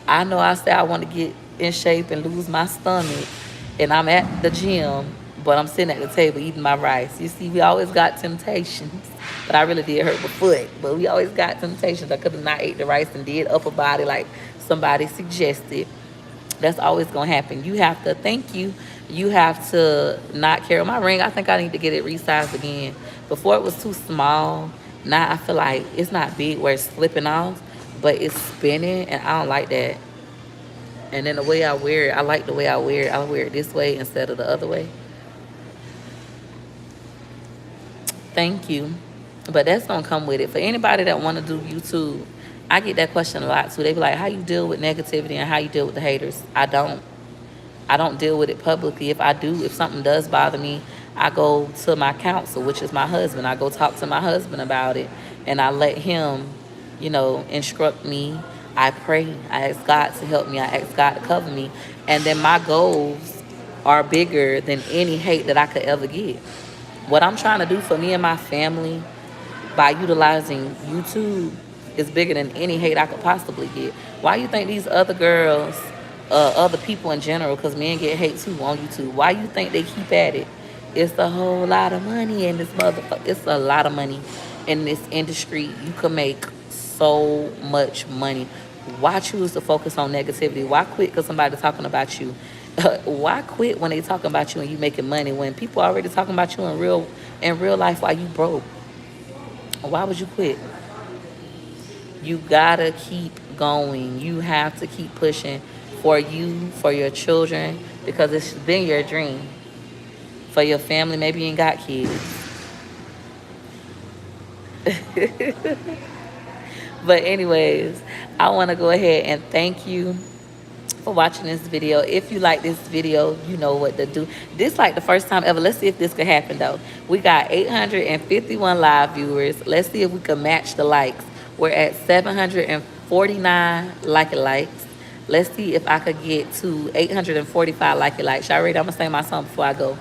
I know I say I want to get in shape and lose my stomach, and I'm at the gym, but I'm sitting at the table eating my rice. You see, we always got temptations. But I really did hurt my foot. But we always got temptations. I could have not ate the rice and did upper body like somebody suggested. That's always gonna happen. You have to thank you. You have to not carry my ring. I think I need to get it resized again. Before it was too small. Now I feel like it's not big where it's slipping off, but it's spinning, and I don't like that. And then the way I wear it, I like the way I wear it. I wear it this way instead of the other way. Thank you. But that's gonna come with it. For anybody that wanna do YouTube, I get that question a lot too. They be like, how you deal with negativity and how you deal with the haters? I don't deal with it publicly. If I do, if something does bother me, I go to my counsel, which is my husband. I go talk to my husband about it, and I let him, instruct me. I pray. I ask God to help me. I ask God to cover me. And then my goals are bigger than any hate that I could ever get. What I'm trying to do for me and my family by utilizing YouTube is bigger than any hate I could possibly get. Why you think these other girls, other people in general, because men get hate too on YouTube, why you think they keep at it? It's a whole lot of money in this motherfucker. It's a lot of money in this industry. You can make so much money. Why choose to focus on negativity? Why quit because somebody's talking about you? Why quit when they talking about you and you making money when people already talking about you in real life while you broke? Why would you quit? You gotta keep going. You have to keep pushing for you, for your children, because it's been your dream. For your family, maybe you ain't got kids. But anyways, I want to go ahead and thank you for watching this video. If you like this video, you know what to do. This like the first time ever. Let's see if this could happen though. We got 851 live viewers. Let's see if we can match the likes. We're at 749 likes. Let's see if I could get to 845 likes. Y'all ready? I'm gonna say my song before I go.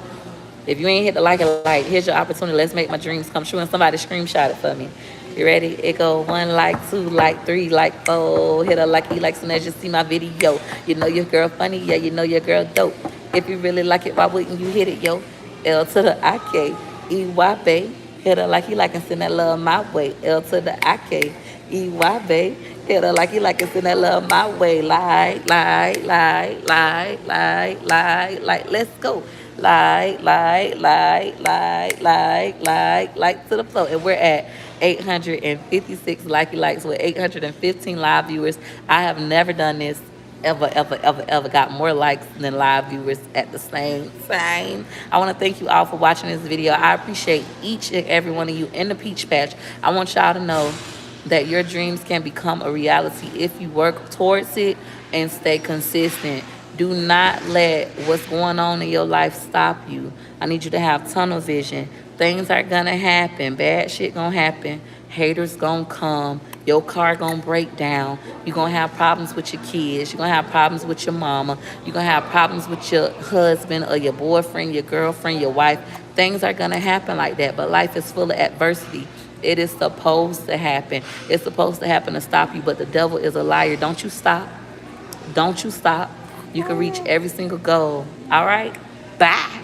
If you ain't hit the like, here's your opportunity. Let's make my dreams come true. And somebody screenshot it for me. You ready? It go 1 like, 2 like, 3 like, 4. Hit a likey like soon as you see my video. You know your girl funny, yeah, you know your girl dope. If you really like it, why wouldn't you hit it, yo? L to the I-K, E-Y, babe. Hit a like and send that love my way. L to the I-K, E-Y, babe. Hit a like and send that love my way. Like. Let's go. Like to the floor. And we're at 856 likes with 815 live viewers. I have never done this ever got more likes than live viewers at the same time. I want to thank you all for watching this video. I appreciate each and every one of you in the Peach Patch. I want y'all to know that your dreams can become a reality if you work towards it and stay consistent. Do not let what's going on in your life stop you. I need you to have tunnel vision. Things are gonna happen. Bad shit gonna happen. Haters gonna come. Your car gonna break down. You're gonna have problems with your kids. You're gonna have problems with your mama. You're gonna have problems with your husband or your boyfriend, your girlfriend, your wife. Things are gonna happen like that, but life is full of adversity. It is supposed to happen. It's supposed to happen to stop you, but the devil is a liar. Don't you stop. Don't you stop. You can reach every single goal. All right? Bye.